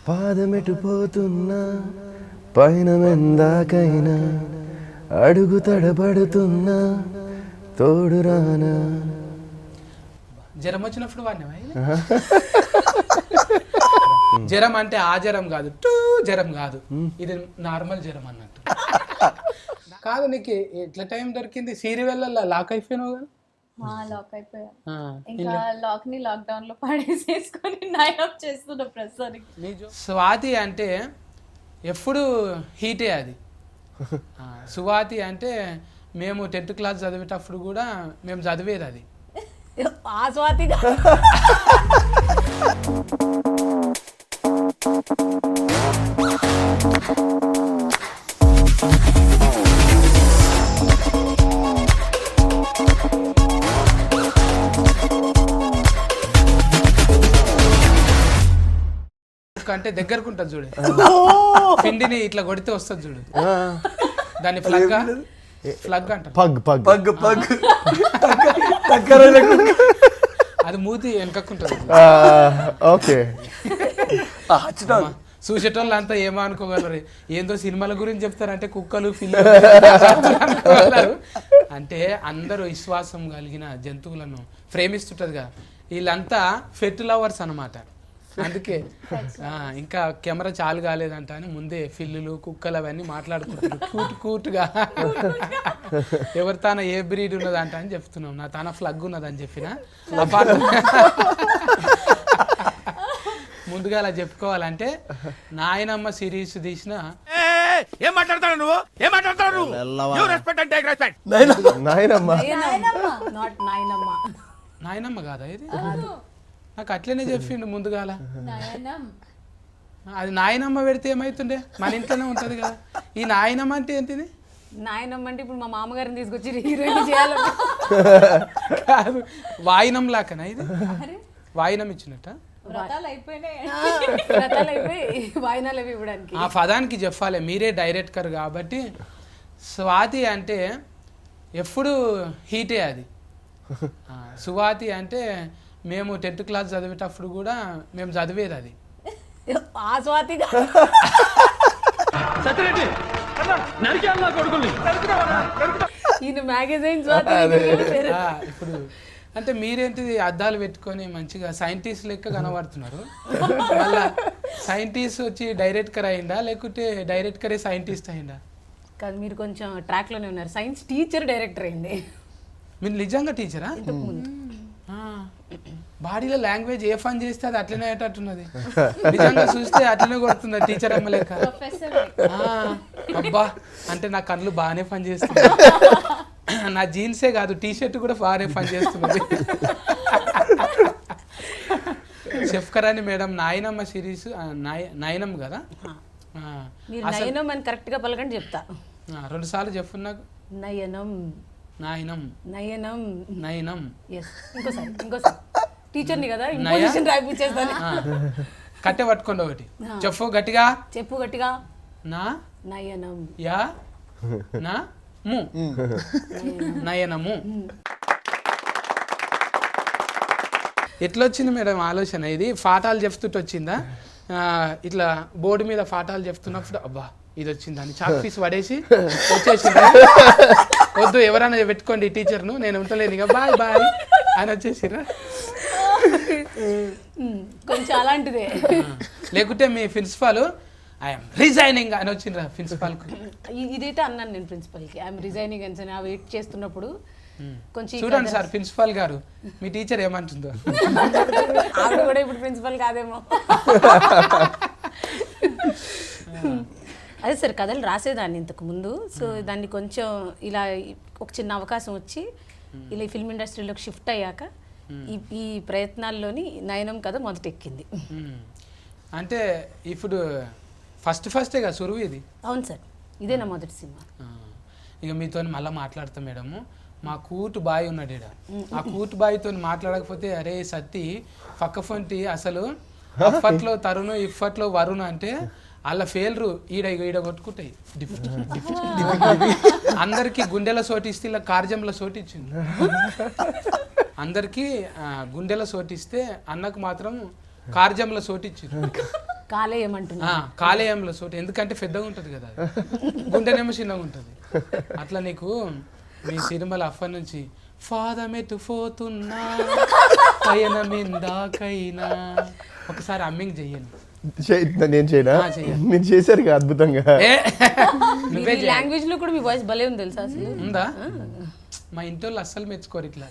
పాదమెటు పోతున్నా పైన మెందాకైనా అడుగు తడబడుతున్నా తోడు రానా. జ్వరం వచ్చినప్పుడు వాడినవా? జ్వరం అంటే ఆ జ్వరం కాదు, జ్వరం కాదు, ఇది నార్మల్ జ్వరం అన్నట్టు. కాదు, నీకు ఎట్లా టైం దొరికింది? సీరియల్లో లాక్ అయిపోయినావు కదా? లాక్ అయిపోయా. ఇంకా లాక్ ని లాక్డౌన్ లో పడేసేసుకొని నైట్ చేస్తున్నా ప్రస్తుతానికి. స్వాతి అంటే ఎప్పుడు హీటే అది. సువాతి అంటే మేము 10th క్లాస్ చదివేటప్పుడు కూడా మేము చదివేది అది. ఆ స్వాతిగా అంటే దగ్గరకు ఉంటుంది చూడు, పిండిని ఇట్లా కొడితే వస్తుంది చూడు, దాన్ని ఫ్లగ్ అంటారు. పగ్ పగ్ పగ్ పగ్ అది మూతి వెనకకుంటుంది. ఓకే, చూసేటోళ్ళు అంతా ఏమో అనుకోగలరు, ఏందో సినిమాల గురించి చెప్తారంటే కుక్కలు పిల్లలు అంటే అందరూ విశ్వాసం కలిగిన జంతువులను ప్రేమిస్తుంటది కదా, వీళ్ళంతా ఫెట్ లవర్స్ అన్నమాట. అందుకే ఇంకా కెమెరా చాలు కాలేదంట అని ముందే పిల్లులు కుక్కలు అవన్నీ మాట్లాడుకుంటారు కూటుగా. ఎవరి తాన ఏ బ్రీడ్ ఉన్నదంట అని చెప్తున్నాం, నా తాన ఫ్లగ్ ఉన్నదని చెప్పిన. ముందుగా అలా చెప్పుకోవాలంటే నాయనమ్మ సిరీస్ తీసిన నాయనమ్మ కాదా ఇది? నాకు అట్లనే చెప్పిండు ముందుగాల. అది నాయనమ్మ పెడితే ఏమైతుండే, మన ఇంట్లోనే ఉంటది కదా. ఈ నాయనమ్మ అంటే ఏంటిది? నాయనమ్మ అంటే ఇప్పుడు మా మామగారిని తీసుకొచ్చి హీరోయిన్ చేయాలి కాదు, వాయినం లాకనా ఇది? వాయినం ఇచ్చినట్ట ఆ పదానికి చెప్పాలి, మీరే డైరెక్టర్ కాబట్టి. స్వాతి అంటే ఎప్పుడు హీటే అది. సువాతి అంటే మేము 10th క్లాస్ చదివేటప్పుడు కూడా మేము చదివేది అది. ఆ స్వాతిగా ఇప్పుడు అంటే మీరేంటిది అద్దాలు పెట్టుకొని మంచిగా సైంటిస్ట్ లెక్క కనబడుతున్నారు. మళ్ళా సైంటిస్ట్ వచ్చి డైరెక్టర్ అయిందా లేకుంటే డైరెక్టరే సైంటిస్ట్ అయిందా? కాదు, మీరు కొంచెం ట్రాక్ లోనే ఉన్నారు. సైన్స్ టీచర్ డైరెక్టర్ అయింది. మీరు నిజంగా టీచరా? బాడీలో లాంగ్వేజ్ ఏ ఫన్ చేస్తే అది అట్లనే అయ్యేటట్టున్నది. నిజంగా చూస్తే అట్లనే కొడుతుంది టీచర్ అమ్మ లెక్క. అబ్బా, అంటే నా కళ్ళు బాగానే పని చేస్తుంది. నా జీన్సే కాదు, టీషర్ట్ కూడా బాగానే పని చేస్తున్నది. చెఫ్ కరాని మేడం నాయనమ్మ సిరీస్ నయనం కదా? నయనం అని కరెక్ట్ గా పలకండి చెప్తా. 2 సార్లు చెప్పు నాకు. నయనం నాయనం నయనం నయనం. ఇంకోసారి టీచర్ని కదా, ఇంపోజిషన్ రాయిపించేస్తాను. కట్టె పట్టుకోండి ఒకటి చెప్పు గట్టిగా. చెప్పు గట్టిగా. నా నయనం యా నా ము నయనము. ఎట్లొచ్చింది మేడం ఆలోచన ఇది? పాఠాలు చెప్తుంటే వచ్చిందా? ఇట్లా బోర్డు మీద పాఠాలు చెప్తున్నప్పుడు అబ్బా ఇది వచ్చిందని చాక్ పీస్ పడేసి వచ్చేసిందా? వద్దు, ఎవరైనా పెట్టుకోండి టీచర్ను, నేను ఉంటలేను ఇక, బాయ్ బాయ్ అని వచ్చేసిరా? కొంచెం అలాంటిదే. లేకుంటే మీ ప్రిన్సిపాల్ ఐఎమ్ రిజైనింగ్ అని వచ్చిండ్రా ప్రిన్సిపాల్కు? ఇదైతే అన్నాను నేను ప్రిన్సిపల్కి, ఐఎమ్ రిజైనింగ్ అని వెయిట్ చేస్తున్నప్పుడు కొంచెం చూడండి సార్ ప్రిన్సిపాల్ గారు మీ టీచర్ ఏమంటుందో. ఆవిడ కూడా ఇప్పుడు ప్రిన్సిపల్ కాదేమో. అదే సార్, కథలు రాసేదాన్ని ఇంతకు ముందు. సో దాన్ని కొంచెం ఇలా ఒక చిన్న అవకాశం వచ్చి ఇలా ఫిల్మ్ ఇండస్ట్రీలోకి షిఫ్ట్ అయ్యాక ఈ ప్రయత్నాల్లోని నయనం కథ మొదటెక్కింది. అంటే ఇప్పుడు ఫస్టే కదా సురువు ఇది? అవును సార్, ఇదే నా మొదటి సినిమా. ఇక మీతో మళ్ళీ మాట్లాడతాం మేడము. మా కూటు బాయ్ ఉన్నాడు ఈడ, ఆ కూటు బాయ్తో మాట్లాడకపోతే అరే సత్తి పక్క ఫొంటి అసలు అప్పట్లో తరుణ్ ఇప్పట్లో వరుణ్ అంటే అలా ఫెయిల్రు ఈడ కొట్టుకుంటాయి. అందరికి గుండెల సోటిస్తే ఇలా కార్జంలో సోటిచ్చింది. అందరికి గుండెల సోటిస్తే అన్నకు మాత్రం కార్జంలో సోటిచ్చింది. కాలేయం అంటున్నా. కాలేయంలో సూట్, ఎందుకంటే పెద్దగా ఉంటుంది కదా అది. గుండెనేమో చిన్నగా ఉంటుంది. అట్లా నీకు మీ సినిమాల అఫర్ నుంచి ఫాదమెటు పోతున్నా పయన మిందాకైనా ఒకసారి అమ్మింగ్ చెయ్యను. నేను చేయనా? నేను చేశారు అద్భుతంగా. నువ్వే లాంగ్వేజ్ లో కూడా మీ వాయిస్ భలే ఉంది తెలుసా అసలు. ఉందా? మా ఇంటి వాళ్ళు అస్సలు మెచ్చుకోరు ఇట్లా.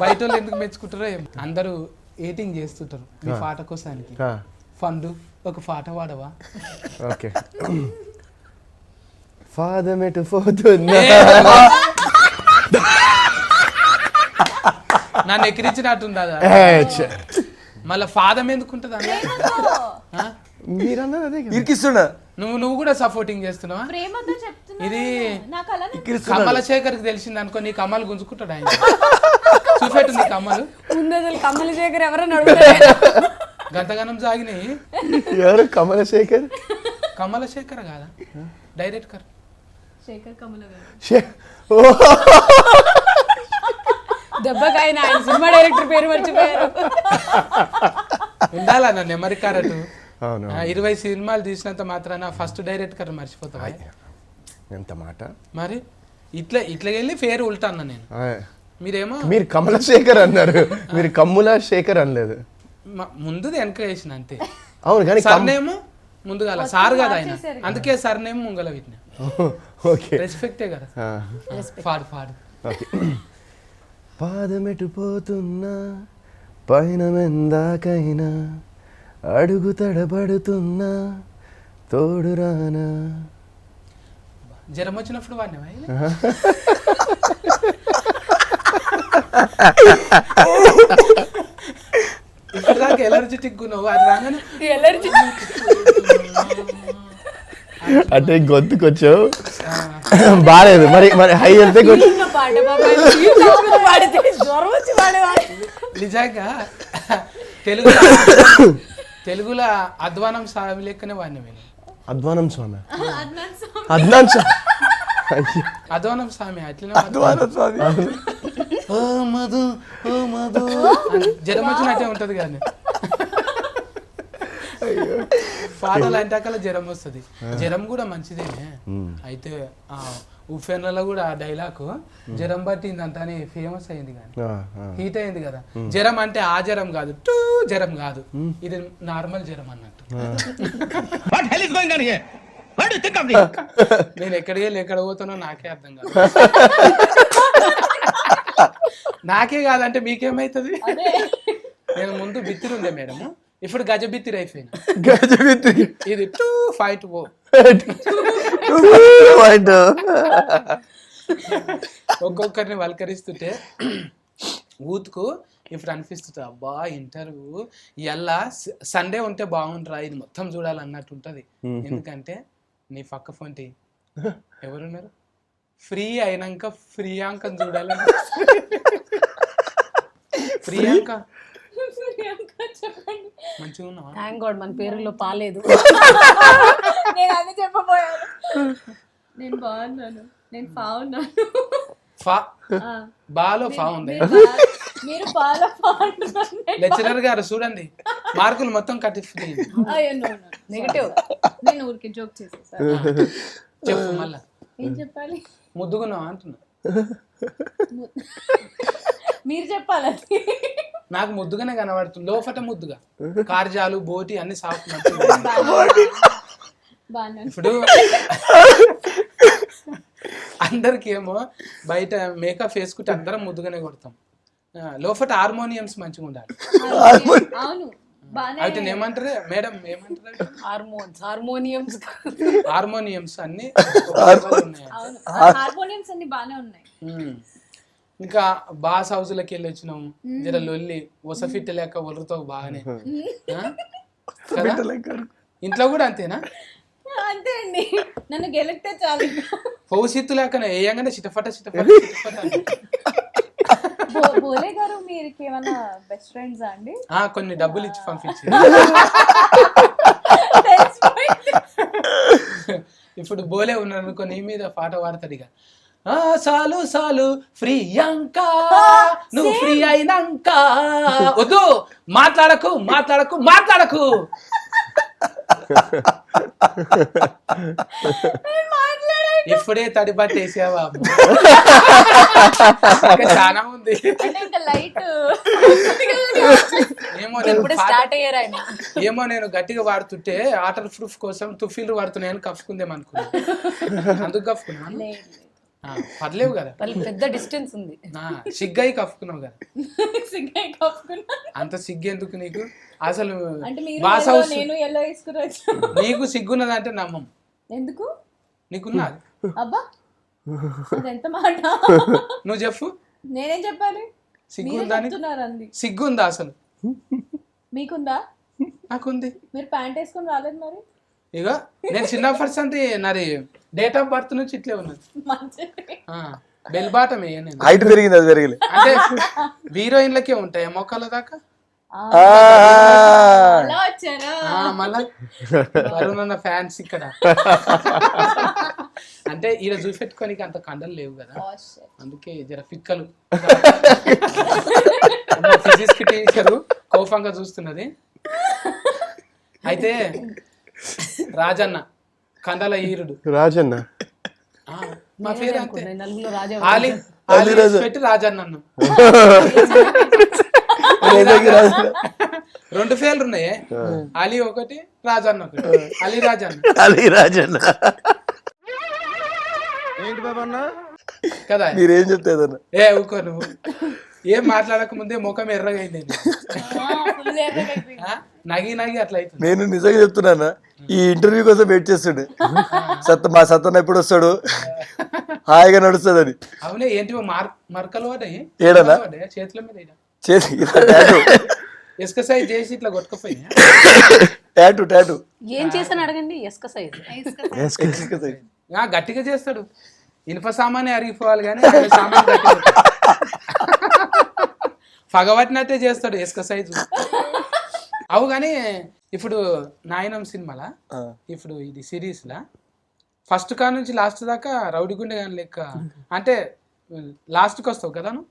బయట వాళ్ళు ఎందుకు మెచ్చుకుంటారో అందరూ ఎయిటింగ్ చేస్తుంటారు మీ పాట కోసానికి. ఫండు ఒక పాట పాడవా? ఓకే. ఫాదమెటు పోతున్నా నన్ను ఎక్కిరించినట్టుంది అదా? మళ్ళీ ఫాదం ఎందుకుంటుందా? మీరన్నా అదే ఇరికిస్తున్నా. నువ్వు కూడా సపోర్టింగ్ చేస్తున్నావా? ఇది కమలశేఖర్ కి తెలిసింది అనుకో, నీ కమ్మలు గుంజుకుంటాడు ఆయన. చూపెట్టు నీ కమ్మలు. ముందు కమలశేఖర్ ఎవరన్నా గంతగనం సాగినాయి. ఎవరు కమలశేఖర్? కమలశేఖర్ కాదా డైరెక్టర్? దెబ్బకాయన ఆయన సినిమా డైరెక్టర్ పేరు మర్చిపోయారు. ఉండాలా నా నెమరి కారటు. 20 సినిమాలు తీసినంత మాత్రాన ఫస్ట్ డైరెక్టర్ మర్చిపోతావా? ఎంత మాట మరి. ఇట్లా వెళ్ళి పేరు ఉల్టా అన్నా నేను. మీరేమో మీరు కమలశేఖర్ అన్నారు, మీరు కమ్ముల శేఖర్ అనలేదు. ముందుది వెనక వేసిన అంతే. అవును కానీ సర్నేమ్ ముందుగా సార్ కదా ఆయన, అందుకే సర్నేమ్ ముంగల వీటిని. ఓకే, రెస్పెక్టే కదా. పాడు పాడు. పాదమెటు పోతున్నా పైన మెందాకైనా అడుగు తడబడుతున్నా తోడు రానా. జ్వరం వచ్చినప్పుడు వాడినవా? ఇప్పుడు దాకా ఎలర్జెటిక్ ఉన్నావు, అది రాగానే అంటే గొంతుకొచ్చావు బాగాలేదు. మరి మరి హై వెళ్తే నిజంగా తెలుగులో అధ్వానం స్వామి లెక్కనే వాడిని నేను. అధ్వానం స్వామి, అధ్వానం స్వామి అట్లనే ఓ మధు ఓ మధు జ్వరం వచ్చినట్టే ఉంటది కానీ పాటలు అంటే అక్కడ జ్వరం వస్తుంది. జ్వరం కూడా మంచిదేనే. అయితే ఉఫెన్లలో కూడా ఆ డైలాగ్ జ్వరం పట్టింది అంత అని ఫేమస్ అయింది కానీ హీట్ అయింది కదా. జ్వరం అంటే ఆ జ్వరం కాదు, టూ జ్వరం కాదు, ఇది నార్మల్ జ్వరం అన్నట్టు. నేను ఎక్కడికి వెళ్ళి ఎక్కడ పోతానో నాకే అర్థం కాదు. నాకే కాదంటే మీకేమైతుంది? నేను ముందు బిత్తిరుండే మేడం, ఇప్పుడు గజబిత్తిరి అయిపోయినా. గజబిత్తిరి ఇది 2.5 ఒక్కొక్కరిని వల్కరిస్తుంటే ఊతుకు ఇప్పుడు అనిపిస్తుంది, అబ్బా ఇంటర్వ్యూ ఇలా సండే ఉంటే బాగుంటారా, ఇది మొత్తం చూడాలన్నట్టు ఉంటది. ఎందుకంటే నీ పక్క ఫోన్టి ఎవరున్నారు? ఫ్రీ అయినాక ప్రియాంకని చూడాలని. ప్రియాంక మంచిగా ఉన్నావా? థాంక్ గాడ్ మన పేరులో పాలేదు. నేను అన్ని చెప్పబోయాను. నేను బాగున్నాను, నేను బాగున్నాను. బాలో ఫా ఉంది. మీరు బాగా లెక్చరర్ గారు చూడండి మార్కులు మొత్తం కట్టి నెగటివ్. నేను ఊరికి జోక్ చేసేసా. చెప్పు మళ్ళా. ఏం చెప్పాలి? ముద్దుగున్నావా అంటున్నా. మీరు చెప్పాలి. నాకు ముద్దుగానే కనబడుతుంది, లోపట ముద్దుగా. కార్జాలు బోటి అన్ని సాఫ్ట్. ఇప్పుడు అందరికి ఏమో బయట మేకప్ వేసుకుంటే అందరం ముద్దుగానే కొడతాం, లోపట హార్మోనియమ్స్ మంచిగా ఉండాలి. అవును, అయితే ఏమంటారు మేడం? ఏమంటారు? హార్మోనియమ్స్ హార్మోనియమ్స్ అన్ని హార్మోనియమ్స్ అన్ని బాగానే ఉన్నాయి. ఇంకా బాస్ హౌస్ లకి వెళ్ళి వచ్చినాము, జర లొల్లి ఒసఫిట్ లేక ఒలరుతో బాగానే. ఇంట్లో కూడా అంతేనా? అంతే అండి, నన్ను గెలిస్తే చాలు. పౌసిత్తు లేకనే వేయంగానే చిటఫట చిటఫట చిటఫట. బోలే గారు మీరు ఏమన్నా బెస్ట్ ఫ్రెండ్సా అండి? కొన్ని డబ్బులు ఇచ్చి పంపించి. ఇప్పుడు బోలే ఉన్నాడు అనుకో, నీ మీద పాట పాడతాడు ఇక. సాలు సాలు ప్రియాంక నువ్వు ఫ్రీ అయినాక. వద్దు, మాట్లాడకు మాట్లాడకు మాట్లాడకు. ఇప్పుడే తడి బట్టి వేసావా ఇంకా చాలా ఉంది. అంటే ఇంకా లైట్ ఏమో నేను ఇప్పుడు స్టార్ట్ అయ్యారు ఆయన. ఏమో నేను గట్టిగా వాడుతుంటే వాటర్ ప్రూఫ్ కోసం తుఫీలు వాడుతున్నాయని కప్పుకుందేం అనుకున్నా, అందుకు కప్పుకున్నాను. పర్లేవు కదా, వాళ్ళకి పెద్ద డిస్టెన్స్ ఉంది. సిగ్గయి కప్పుకున్నావు కదా, సిగ్గాయి కప్పుకున్నా. అంత సిగ్గు ఎందుకు నీకు అసలు? అంటే మీరు బాస్ yellow, హౌస్ నేను ఎల్లో వేసుకుని నీకు సిగ్గున్నదంటే నమ్మం. ఎందుకు నీకున్నది, అబ్బా అదెంత మాట. నువ్వు చెప్పు, నేనేం చెప్పాలి? సిగ్గుందా? చెప్తున్నారు అంది. సిగ్గుందా అసలు? మీకుందా? నాకుంది. మీరు ప్యాంట్ వేసుకొని రాలేదు మరి. ఇక నేను చిన్న పర్సెంట్ నాది డేట్ ఆఫ్ బర్త్ నుంచి ఇట్లే ఉన్నది. మంచిది. బెల్ బాటం వేయ నేను. హైట్ పెరిగింది, అది పెరిగింది. అంటే హీరోయిన్లకే ఉంటాయి మోకాల దాకా. అలా వచ్చారా? మళ్ళా వరుణ్ ఫ్యాన్స్ ఇక్కడ అంటే ఈడ చూపెట్టుకోనికి అంత కండలు లేవు కదా, Oh, shit. అందుకే జర ఫిక్కలు. ఫిజిక్స్ టీచరు కోపంగా చూస్తున్నది. అయితే రాజన్న కండల ఈరుడు రాజన్న మా పేరు అంతే, నలుగురు రాజా ఆలి పెట్టి రాజన్న అన్నాం. రెండు పేర్లు ఉన్నాయి, అలీ ఒకటి రాజన్న ఒకటి. అలీ రాజన్న అలీ రాజన్న ఏంటి బాబన్న కదా. మీరేం చెప్తాదన్న? ఏ ఊకో నువ్వు, ఏం మాట్లాడక ముందే ముఖం ఎర్రగా అయింది. Full ఎర్రగా అయిపోయింది. నగి నగి అట్లా అవుతుంది. నేను నిజంగా చెప్తున్నానా, ఈ ఇంటర్వ్యూ కోసం వెయిట్ చేస్తుండే. మా సత్తన్న ఎప్పుడు వస్తాడు, హాయిగా నడుస్తుందని. అవునే ఏంటి మరకలు పడ్డాయి ఏడనా? చేతుల మీద ఈడ. చేసి ఇసుక సైజ్ చేసి ఇట్లా కొట్టుకుపోయి టాటూ ఏం చేశాను అడగండి. ఎస్క సైజ్ గట్టిగా చేస్తాడు. ఇనుప సామానే అరిగిపోవాలి కానీ ఆయన సామాన్ గట్టిగా పగబట్టినట్టే చేస్తాడు ఇసుక సైజు. అవు కానీ ఇప్పుడు నాయనం సినిమాలా, ఇప్పుడు ఇది సిరీస్ లా ఫస్ట్ కా నుంచి లాస్ట్ దాకా రౌడీ గుండె గాని లెక్క, అంటే లాస్ట్ కి వస్తావు కదా నువ్వు.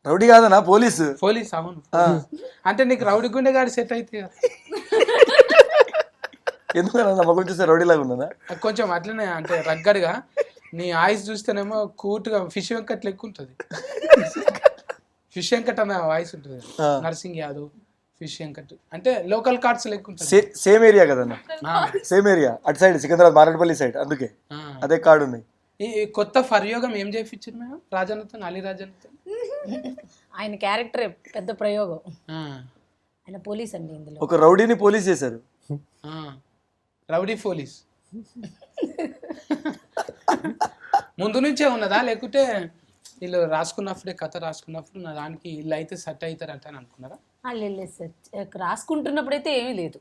Rowdy కాదనా, police. పోలీస్, అవును. అంటే నీకు రౌడీ గుండె గాడి సెట్ అయితే కదా. ఎందుకన్నా మొక్కలు చూస్తే రౌడీ లాగా ఉన్నానా? కొంచెం అట్లనే అంటే రగ్గడిగా. నీ ఆయిస్ చూస్తేనేమో కూటుగా ఫిష్ వెంకట్ లెక్క ఉంటుంది. ఫిష్ వెంకట్ అన్న వాయిస్ ఉంటుంది, నర్సింగ్ యాదవ్ ఫిష్ వెంకట్ అంటే లోకల్ కార్డ్స్ లెక్క ఉంటుంది. సేమ్ ఏరియా కదన్నా, సేమ్ ఏరియా అటు సైడ్ సికింద్రాబాద్ మారేడుపల్లి సైడ్, అందుకే అదే కార్డు ఉన్నాయి. ఈ కొత్త ఫర్యోగం ఏం చేయించారు మేము రాజన్నతో, అలీ రాజన్నతో? ఆయన క్యారెక్టర్ పెద్ద ప్రయోగం. ఆయన పోలీస్ అండి ఇందులో. ఒక రౌడీని పోలీస్ చేశారు. రౌడీ పోలీస్ ముందు నుంచే ఉన్నదా, లేకుంటే వీళ్ళు రాసుకున్నప్పుడే కథ రాసుకున్నప్పుడు నా దానికి వీళ్ళు అయితే సెట్ అవుతారంట అని అనుకున్నారా? లేదు సార్, రాసుకుంటున్నప్పుడు అయితే ఏమీ లేదు.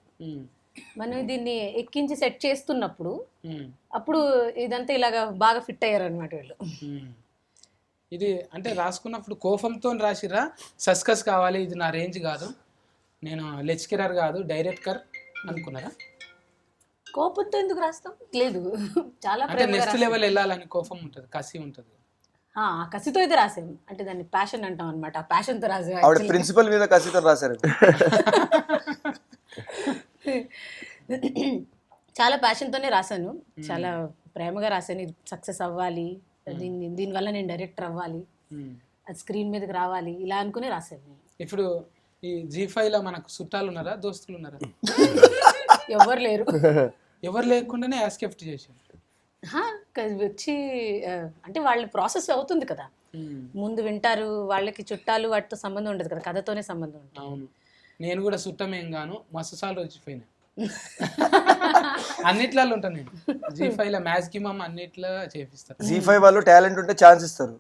మనం దీన్ని ఎక్కించి సెట్ చేస్తున్నప్పుడు అప్పుడు ఇదంతా ఇలాగా బాగా ఫిట్ అయ్యారు అనమాట వీళ్ళు. ఇది అంటే రాసుకున్నప్పుడు కోపంతో రాసిరా, సస్కస్ కావాలి, ఇది నా రేంజ్ కాదు, నేను లెక్చరర్ కాదు డైరెక్టర్ అనుకున్నారా? కోపంతో ఎందుకు రాస్తాం? లేదు, చాలా అంటే నెక్స్ట్ లెవెల్ వెళ్ళాలని కోపం ఉంటుంది, కసి ఉంటుంది. కసితో అయితే రాసాము, అంటే దాన్ని ప్యాషన్ అంటాం అనమాట. ఆ ప్యాషన్తో రాసాము. ఆవిడ ప్రిన్సిపల్ మీద కసితో రాశారు. చాలా ప్యాషన్తోనే రాశాను, చాలా ప్రేమగా రాశాను. ఇది సక్సెస్ అవ్వాలి, దీనివల్ల నేను డైరెక్టర్ అవ్వాలి, అది స్క్రీన్ మీదకి రావాలి, ఇలా అనుకునే రాశాను. ఇప్పుడు ఈ G5 మనకు చుట్టాలు ఉన్నారా, దోస్తులు ఉన్నారా? ఎవరు లేరు. ఎవరు లేకుండానే యాస్కెప్ట్ చేశారు వచ్చి, అంటే వాళ్ళ ప్రాసెస్ అవుతుంది కదా, ముందు వింటారు, వాళ్ళకి చుట్టాలు వాటితో సంబంధం ఉండదు కదా, కథతోనే సంబంధం ఉంటుంది. అవును, నేను కూడా చుట్టమేం గాను మస్తు సార్లు వచ్చిపోయినా. అన్నిట్లలో ఉంటాను నేను. G5 మ్యాక్సిమం అన్నిట్లో చేపిస్తారు. G5 వాళ్ళు టాలెంట్ ఉంటే ఛాన్స్ ఇస్తారు.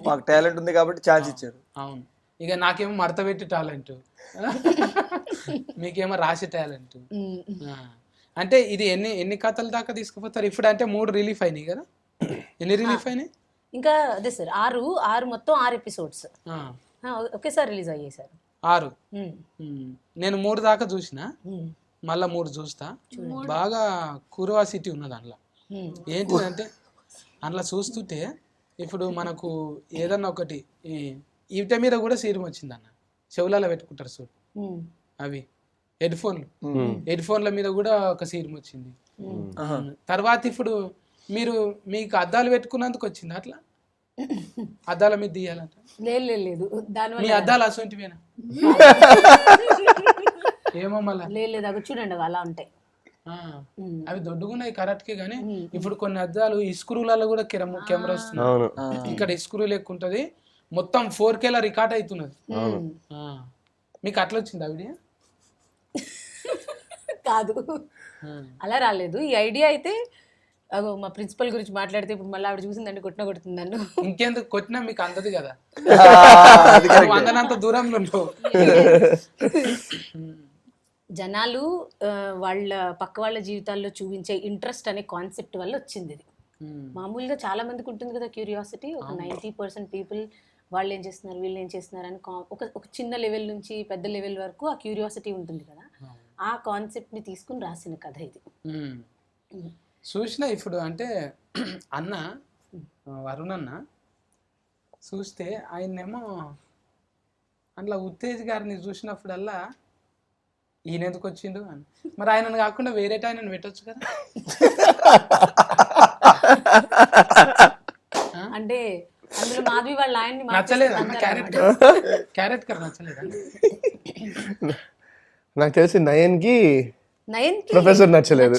మాకు టాలెంట్ ఉంది కాబట్టి ఛాన్స్ ఇచ్చారు. అవును, ఇక నాకేమో మడత పెట్టి టాలెంట్, మీకేమో రాసి టాలెంట్. అంటే ఇది ఎన్ని కథల దాకా తీసుకుపోతారు ఇప్పుడు? అంటే 3 రిలీఫ్ అయినాయి కదా, ఎన్ని రిలీఫ్ అయినాయి? ఇంకా అదే సార్, 6 మొత్తం 6 ఎపిసోడ్స్ ఒకేసారి రిలీజ్ అయ్యాయి సార్. 6. నేను 3 దాకా చూసిన, మళ్ళా 3 చూస్తా. బాగా క్యూరియాసిటీ ఉన్నది అందులో. ఏంటిదంటే అందులో చూస్తుంటే ఇప్పుడు మనకు ఏదన్నా ఒకటి ఈట మీద కూడా సీరం వచ్చింది అన్న, చెవులలో పెట్టుకుంటారు చూడు, అవి హెడ్ ఫోన్ల మీద కూడా ఒక సీరం వచ్చింది. తర్వాత ఇప్పుడు మీకు అద్దాలు పెట్టుకున్నందుకు వచ్చింది అట్లా అద్దాల మీద తీయాలంట. లేదు దానివల్ల మీ అద్దాలు అసొంటివేనా? ఏమో మళ్ళా లేదు అవి చూడండి అవి అలా ఉంటాయి. అవి దొడ్డుగున్నాయి కరెక్ట్కే గానీ ఇప్పుడు కొన్ని అద్దాలు ఇస్క్రూలలో కూడా కెమెరా వస్తుంది. ఇక్కడ ఇస్క్రూ లెక్క ఉంటది, మొత్తం 4K రికార్డ్ అవుతున్నది. మీకు అట్లా వచ్చింది ఆ వీడియో? కాదు అలా రాలేదు. ఈ ఐడియా అయితే అగో మా ప్రిన్సిపల్ గురించి మాట్లాడితే ఇప్పుడు మళ్ళీ ఆవిడ చూసిందండి కొడుతుంది నన్ను. ఇంకెందుకు కొట్టినా మీకు అందదు కదా, అందనంత దూరంలో ఉంటావు. జనాలు వాళ్ళ పక్క వాళ్ళ జీవితాల్లో చూపించే ఇంట్రెస్ట్ అనే కాన్సెప్ట్ వల్ల వచ్చింది ఇది. మామూలుగా చాలా మందికి ఉంటుంది కదా క్యూరియాసిటీ. ఒక 90% పీపుల్ వాళ్ళు ఏం చేస్తున్నారు వీళ్ళు ఏం చేస్తున్నారు అని ఒక చిన్న లెవెల్ నుంచి పెద్ద లెవెల్ వరకు ఆ క్యూరియాసిటీ ఉంటుంది కదా. ఆ కాన్సెప్ట్ని తీసుకుని రాసిన కథ ఇది. చూసిన ఇప్పుడు అంటే అన్న వరుణ్ అన్న చూస్తే ఆయన్నేమో అందులో ఉత్తేజ్ గారిని చూసినప్పుడల్లా ఈయన ఎందుకు వచ్చిండు అని. మరి ఆయనను కాకుండా వేరే ఆయనను పెట్టొచ్చు కదా. అంటే అందులో మాధవి వాళ్ళ ఆయన్ని నచ్చలేదు క్యారెక్టర్ నచ్చలేదు. నాకు తెలిసి నయన్కి నయన్కి ప్రొఫెసర్ నచ్చలేదు.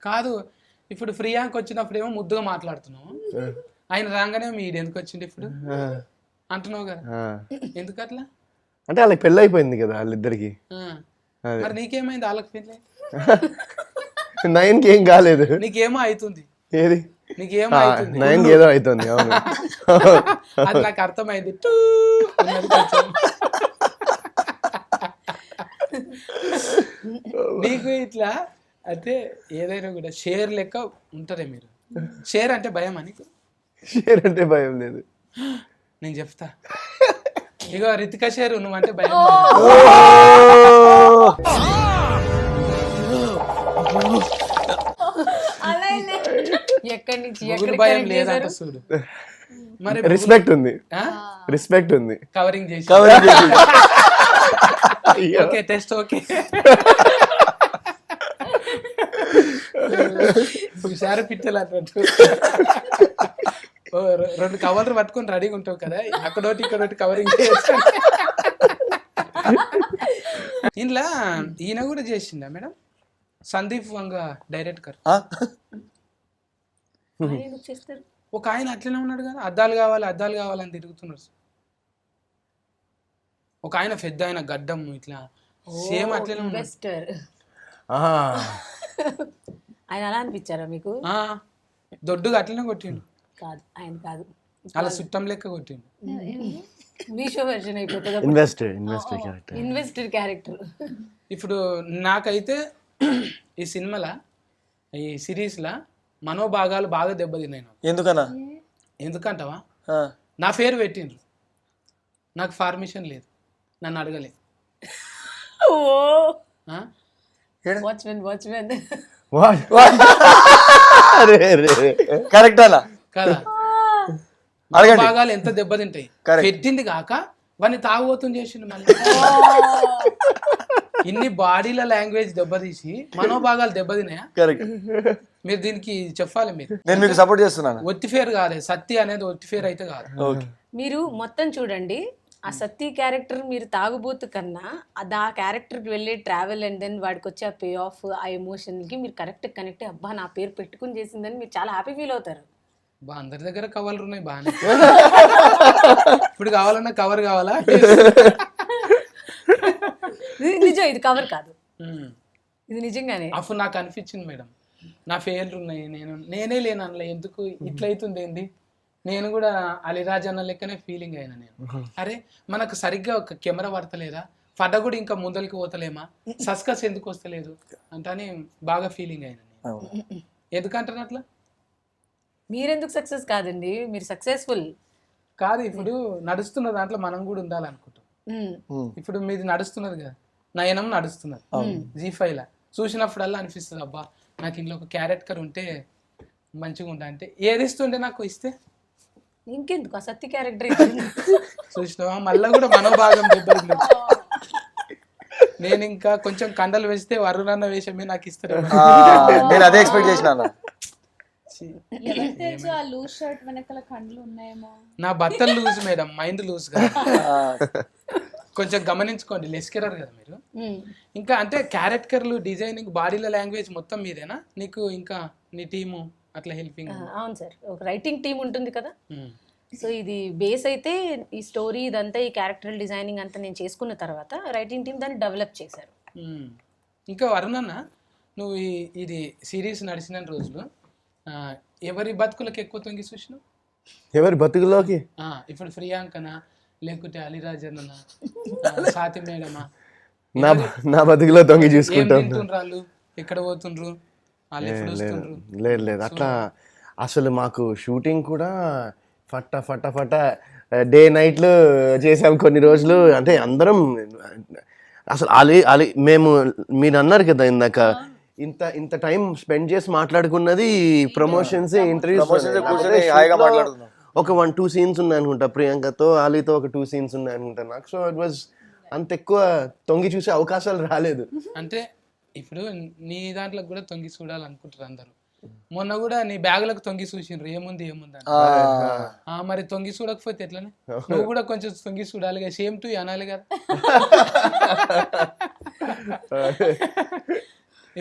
కాదు ఇప్పుడు ప్రియాంక వచ్చినప్పుడు ఏమో ముద్దుగా మాట్లాడుతున్నావు, ఆయన రాగానే మీడు ఎందుకు వచ్చిండు ఇప్పుడు అంటున్నావు కదా. ఎందుకు అట్లా? అంటే వాళ్ళకి పెళ్ళి అయిపోయింది కదా వాళ్ళిద్దరికి. మరి నీకేమైంది? వాళ్ళకి పెళ్ళి నయన్కి ఏం కాలేదు. నీకేమో అవుతుంది. ఏది? నీకేమో అవుతుంది. నయన్కి ఏదో అవుతుంది. అవును అది నాకు అర్థమైంది. నీకు ఇట్లా అంటే ఏదైనా కూడా షేర్ లెక్క ఉంటారే మీరు. షేర్ అంటే భయం అని? షేర్ అంటే భయం లేదు. నేను చెప్తా. ఇగో రితికా షేర్ నువ్వంటే భయం. ఎక్కడి నుంచి భయం లేదంట చూడు. మరి రెస్పెక్ట్ ఉంది, రెస్పెక్ట్ ఉంది. కవరింగ్ చేసి ఓకే టెస్ట్ ఓకే. హుషారు పిట్టలు అన్నట్టు 2 కవర్లు పట్టుకొని రెడీగా ఉంటావు కదా, అక్కడోటి ఇక్కడోటి కవరింగ్ చేయొచ్చు. ఇంట్లో ఈయన కూడా చేసిందా మేడం? సందీప్ వంగ డైరెక్టర్ ఒక ఆయన అట్లనే ఉన్నాడు కదా, అద్దాలు కావాలని తిరుగుతున్నారు. ఒక ఆయన పెద్ద ఆయన గడ్డం ఇట్లా సేమ్ అట్లనే ఇన్వెస్టర్. ఆయన అలా అనిపించారా మీకు? దొడ్డుగా అట్లనే కొట్టిండు. కాదు ఆయన కాదు, అలా చుట్టం లెక్క కొట్టిండు. మీషో వెర్షన్ అయిపోతుంది. Investor character. ఇప్పుడు నాకైతే ఈ సినిమాలో ఈ సిరీస్లా మనోభాగాలు బాగా దెబ్బతిన్నాయి. ఎందుకంటావా? నా పేరు పెట్టిండ్రు, నాకు పర్మిషన్ లేదు, నన్ను అడగలేదు. కరెక్ట్ అలా కదా. భాగాలు ఎంత దెబ్బతింటాయి. పెట్టింది కాక వాడిని తాగుబోతుని చేసిండు. మళ్ళీ ఇన్ని బాడీల లాంగ్వేజ్ దెబ్బతీసి మనోభాగాలు దెబ్బతిన్నాయా? మీరు దీనికి చెప్పాలి. నేను మీకు సపోర్ట్ చేస్తున్నాను. ఒత్తిఫేర్ కాలేదు, సత్తి అనేది ఒత్తిఫేర్ అయితే కాదు. మీరు మొత్తం చూడండి, ఆ సత్తి క్యారెక్టర్ మీరు తాగుబోతు కన్నా ఆ క్యారెక్టర్కి వెళ్ళే ట్రావెల్ అండ్ దెన్ వాడికి వచ్చే ఆ పే ఆఫ్, ఆ ఎమోషన్కి మీరు కరెక్ట్ కనెక్ట్ అబ్బా నా పేరు పెట్టుకుని చేసిందని మీరు చాలా హ్యాపీ ఫీల్ అవుతారు. అందరి దగ్గర కవర్లు ఉన్నాయి బాగానే. ఇప్పుడు కావాలన్నా కవర్ కావాలా? నిజం, ఇది కవర్ కాదు, ఇది నిజంగానే. అప్పుడు నాకు అనిపించింది మేడం, నా ఫెయిల్లు ఉన్నాయి, నేనే లేను అందులో, ఎందుకు ఇట్లయితుంది ఏంది, నేను కూడా అలీరాజ్ అన్న లెక్కనే ఫీలింగ్ అయినా నేను. అరే మనకు సరిగ్గా ఒక కెమెరా పడతలేదా, పడ్డ కూడా ఇంకా ముందరికి పోతలేమా, సస్కస్ ఎందుకు వస్తలేదు అంటని బాగా ఫీలింగ్ అయినా నేను. ఎందుకంటాను అట్లా? మీరెందుకు సక్సెస్ కాదండి, మీరు సక్సెస్ఫుల్ కాదు. ఇప్పుడు నడుస్తున్న దాంట్లో మనం కూడా ఉండాలనుకుంటాం. ఇప్పుడు మీది నడుస్తున్నది కదా, నయనం నడుస్తున్నది G5 చూసినప్పుడల్లా అనిపిస్తుంది అబ్బా నాకు ఇంట్లో ఒక క్యారెక్టర్ ఉంటే మంచిగా ఉంటా. అంటే ఏది ఇస్తుంటే నాకు ఇస్తే ఇంకెందుకు ఆ సత్తి క్యారెక్టర్ చూసినావా? మళ్ళీ కూడా మనోభాగం దెబ్బలు. నేను ఇంకా కొంచెం కండలు వేస్తే వరుణన్న వేషమే నాకు ఇస్తారు. నేను అదే ఎక్స్పెక్ట్ చేసినాను. ఎవరికి తెలుసు ఆ లూజ్ షర్ట్ వెనకాల కండ్లు ఉన్నాయేమో. నా బట్టలు లూజ్ మేడం, మైండ్ లూజ్ గా. కొంచెం గమనించుకోండి, లెస్కెరర్ కదా మీరు. ఇంకా అంటే క్యారెక్టర్లు, డిజైనింగ్, బాడీల లాంగ్వేజ్ మొత్తం మీదేనా? నీకు ఇంకా నీ టీము అట్లా హెల్పింగ్? అవును సార్, ఒక రైటింగ్ టీం ఉంటుంది కదా. సో ఇది బేస్ అయితే ఈ స్టోరీ ఇదంతా ఈ క్యారెక్టర్ డిజైనింగ్ అంతా నేను చేసుకున్న తర్వాత రైటింగ్ టీం దాన్ని డెవలప్ చేశారు. ఇంకా వరుణన్న, నువ్వు ఇది సిరీస్ నడిచిన రోజులు ఎవరి బతుకులకు ఎక్కువ తొంగి చూసినావు? ఎవరి బతుకులోకి? ఇప్పుడు ప్రియాంకనా, లేకుంటే అలీరాజన్న, సాతి మేడమా? నా బతుకులో తొంగి చూసుకుంటాను. తింటుండ్రు, ఎక్కడ పోతుండ్రు, వాళ్ళు ఎప్పుడు వస్తుండ్రు? లేదు అట్లా అసలు మాకు షూటింగ్ కూడా ఫట డే నైట్లు చేసాం కొన్ని రోజులు. అంటే అందరం అసలు అలీ మేము మీరు అన్నారు కదా ఇందాక, ఇంత టైం స్పెండ్ చేసి మాట్లాడుకున్నది ప్రమోషన్స్, ఇంటర్వ్యూస్. ఒక 1-2 సీన్స్ ఉన్నాయి అనుకుంటా ప్రియాంకతో, అలీతో ఒక 2 సీన్స్ ఉన్నాయి అనుకుంటా నాకు. సో ఇట్ వాజ్ అంత ఎక్కువ తొంగి చూసే అవకాశాలు రాలేదు. అంటే ఇప్పుడు నీ దాంట్లో కూడా తొంగి చూడాలనుకుంటారు అందరూ. మొన్న కూడా నీ బ్యాగులకు తొంగి చూసిండ్రు, ఏముంది అని. మరి తొంగి చూడకపోతే ఎట్లనే? నువ్వు కూడా కొంచెం తొంగి చూడాలి కదా, సేమ్ టు అనాలి కదా.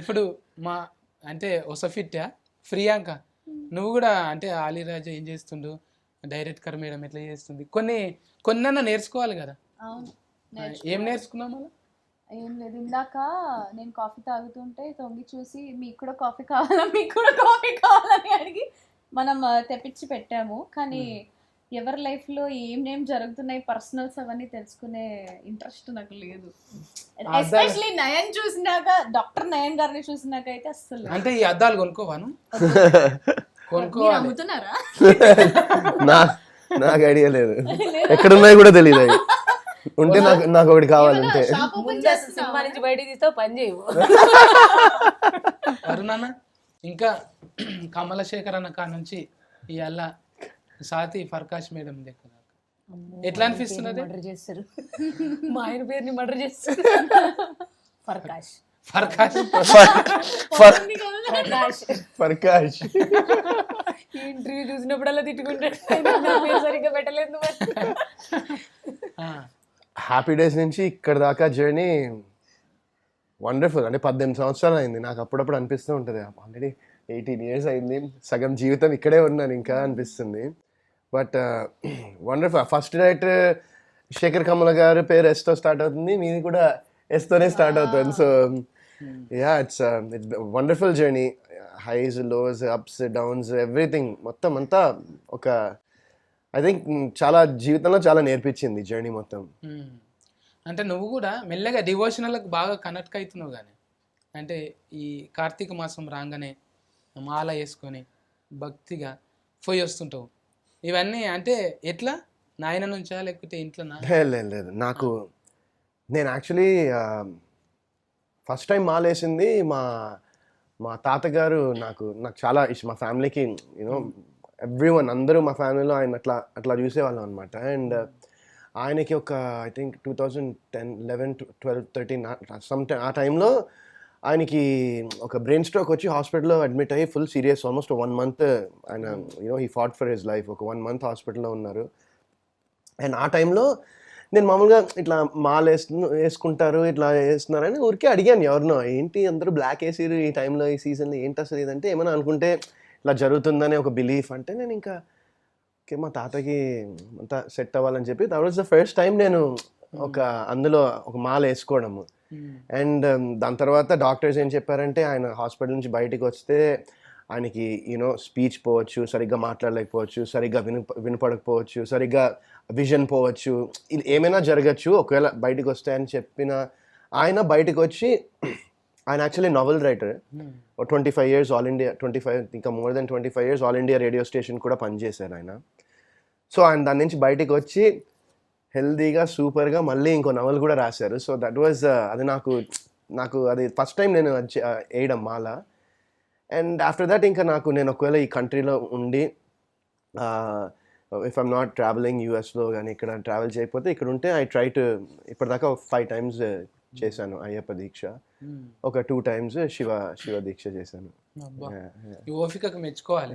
ఇప్పుడు మా అంటే ఒసఫిట్టా ప్రియాంక, నువ్వు కూడా అంటే అలీరాజా ఏం చేస్తుండు, డైరెక్టర్ మేడం ఎట్లా చేస్తుంది, కొన్నన్నా నేర్చుకోవాలి కదా. ఏం నేర్చుకున్నావు మళ్ళీ? ఏం లేదు, ఇందాక నేను కాఫీ తాగుతుంటే తొంగి చూసి మీకు కూడా కాఫీ కావాలా, మీకు కూడా కాఫీ కావాలని అడిగి మనం తెప్పించి పెట్టాము. కానీ ఎవరి లైఫ్లో ఏం జరుగుతున్నాయి పర్సనల్స్ అవన్నీ తెలుసుకునే ఇంట్రెస్ట్ నాకు లేదు. ఎస్పెషలీ నయన్ చూసినాక, డాక్టర్ నయన్ గారిని చూసినాక అయితే అస్సలు. అంటే ఈ అద్దాలు కొనుక్కోవాను, అమ్ముతున్నారా? నాకు ఐడియా లేదు, ఎక్కడున్నాయి కూడా తెలియదు. అవి ఉంటే నాకు ఒకటి కావాలంటే. సినిమా నుంచి బయట తీస్తావు, పని చేయవు. అరుణాన్న, ఇంకా కమలశేఖర్ అన్న కాడ నుంచి ఇవాళ సాతి ఫర్కాష్ మేడం దగ్గర ఎట్లా అనిపిస్తున్నది? మర్డర్ చేస్తారు, మా ఆయన పేరుని మర్డర్ చేస్తారు. ఫర్కాష్ ఈ ఇంటర్వ్యూ చూసినప్పుడల్లా తిట్టుకుంటాడు, సరిగ్గా పెట్టలేదు. హ్యాపీ డేస్ నుంచి ఇక్కడ దాకా జర్నీ వండర్ఫుల్. అంటే 18 సంవత్సరాలు అయింది. నాకు అప్పుడప్పుడు అనిపిస్తూ ఉంటుంది, ఆల్రెడీ 18 years అయింది, సగం జీవితం ఇక్కడే ఉన్నాను ఇంకా అనిపిస్తుంది. But wonderful. First director Shekhar Kammula గారి పేరు ఎస్తో స్టార్ట్ అవుతుంది, మీది కూడా ఎస్తోనే స్టార్ట్ అవుతుంది. So ya, it's wonderful journey. Highs, lows, ups, downs, everything మొత్తం అంతా ఒక ఐ థింక్ చాలా జీవితంలో చాలా నేర్పించింది జర్నీ మొత్తం. అంటే నువ్వు కూడా మెల్లగా డివోషనల్కి బాగా కనెక్ట్ అవుతున్నావు. కానీ అంటే ఈ కార్తీక మాసం రాగానే మాల వేసుకొని భక్తిగా పోయి వస్తుంటావు. ఇవన్నీ అంటే ఎట్లా, నాయన నుంచా లేకపోతే ఇంట్లో? లేదు, నేను యాక్చువల్లీ ఫస్ట్ టైం మాల వేసింది మా తాతగారు. నాకు చాలా ఇష్టం, మా ఫ్యామిలీకి యూనో ఎవ్రీవన్, అందరూ మా ఫ్యామిలీలో ఆయన అట్లా చూసేవాళ్ళం అనమాట. అండ్ ఆయనకి ఒక ఐ థింక్ 2010, 11, 12, 13 ఆ టైంలో ఆయనకి ఒక బ్రెయిన్ స్ట్రోక్ వచ్చి హాస్పిటల్లో అడ్మిట్ అయ్యి ఫుల్ సీరియస్, ఆల్మోస్ట్ 1 month ఆయన he fought for his life. ఒక 1 month హాస్పిటల్లో ఉన్నారు. అండ్ ఆ టైంలో నేను మామూలుగా ఇట్లా మాల వేసుకుంటారు, ఇట్లా వేస్తున్నారని ఊరికే అడిగాను ఎవరినో, ఏంటి అందరూ బ్లాక్ వేసిరు ఈ టైంలో, ఈ సీజన్లో ఏంటి అసలు ఇదంటే, ఏమైనా అనుకుంటే ఇట్లా జరుగుతుందని ఒక బిలీఫ్. అంటే నేను ఇంకా ఓకే మా తాతకి అంతా సెట్ అవ్వాలని చెప్పి that was the first time నేను అందులో ఒక మాల వేసుకోవడము. అండ్ దాని తర్వాత డాక్టర్స్ ఏం చెప్పారంటే, ఆయన హాస్పిటల్ నుంచి బయటికి వస్తే ఆయనకి స్పీచ్ పోవచ్చు, సరిగ్గా మాట్లాడలేకపోవచ్చు, సరిగ్గా వినపడకపోవచ్చు, సరిగ్గా విజన్ పోవచ్చు, ఇది ఏమైనా జరగచ్చు ఒకవేళ బయటికి వస్తే అని చెప్పిన ఆయన బయటకు వచ్చి, ఆయన actually novel writer, 25 years All India, 25 ఇంకా more than 25 years All India Radio station కూడా పనిచేశారు ఆయన. సో ఆయన దాని నుంచి బయటికి వచ్చి హెల్దీగా సూపర్గా మళ్ళీ ఇంకో నవల్ కూడా రాశారు. సో దట్ వాజ్ అది నాకు అది ఫస్ట్ టైం నేను వేయడం మాల. అండ్ ఆఫ్టర్ దట్ ఇంకా నేను ఒకవేళ ఈ కంట్రీలో ఉండి ఇఫ్ ఐమ్ నాట్ ట్రావెలింగ్ యూఎస్లో కానీ ఇక్కడ ట్రావెల్ చేయకపోతే ఇక్కడ ఉంటే ఐ ట్రై టు ఇప్పటిదాకా 5 times చేశాను అయ్యప్ప దీక్ష. మ్మ్. ఒక 2 times శివ దీక్ష చేశాను. అబ్బా. Yeah, yeah. ఈ ఓపికకు మెచ్చుకోవాలి.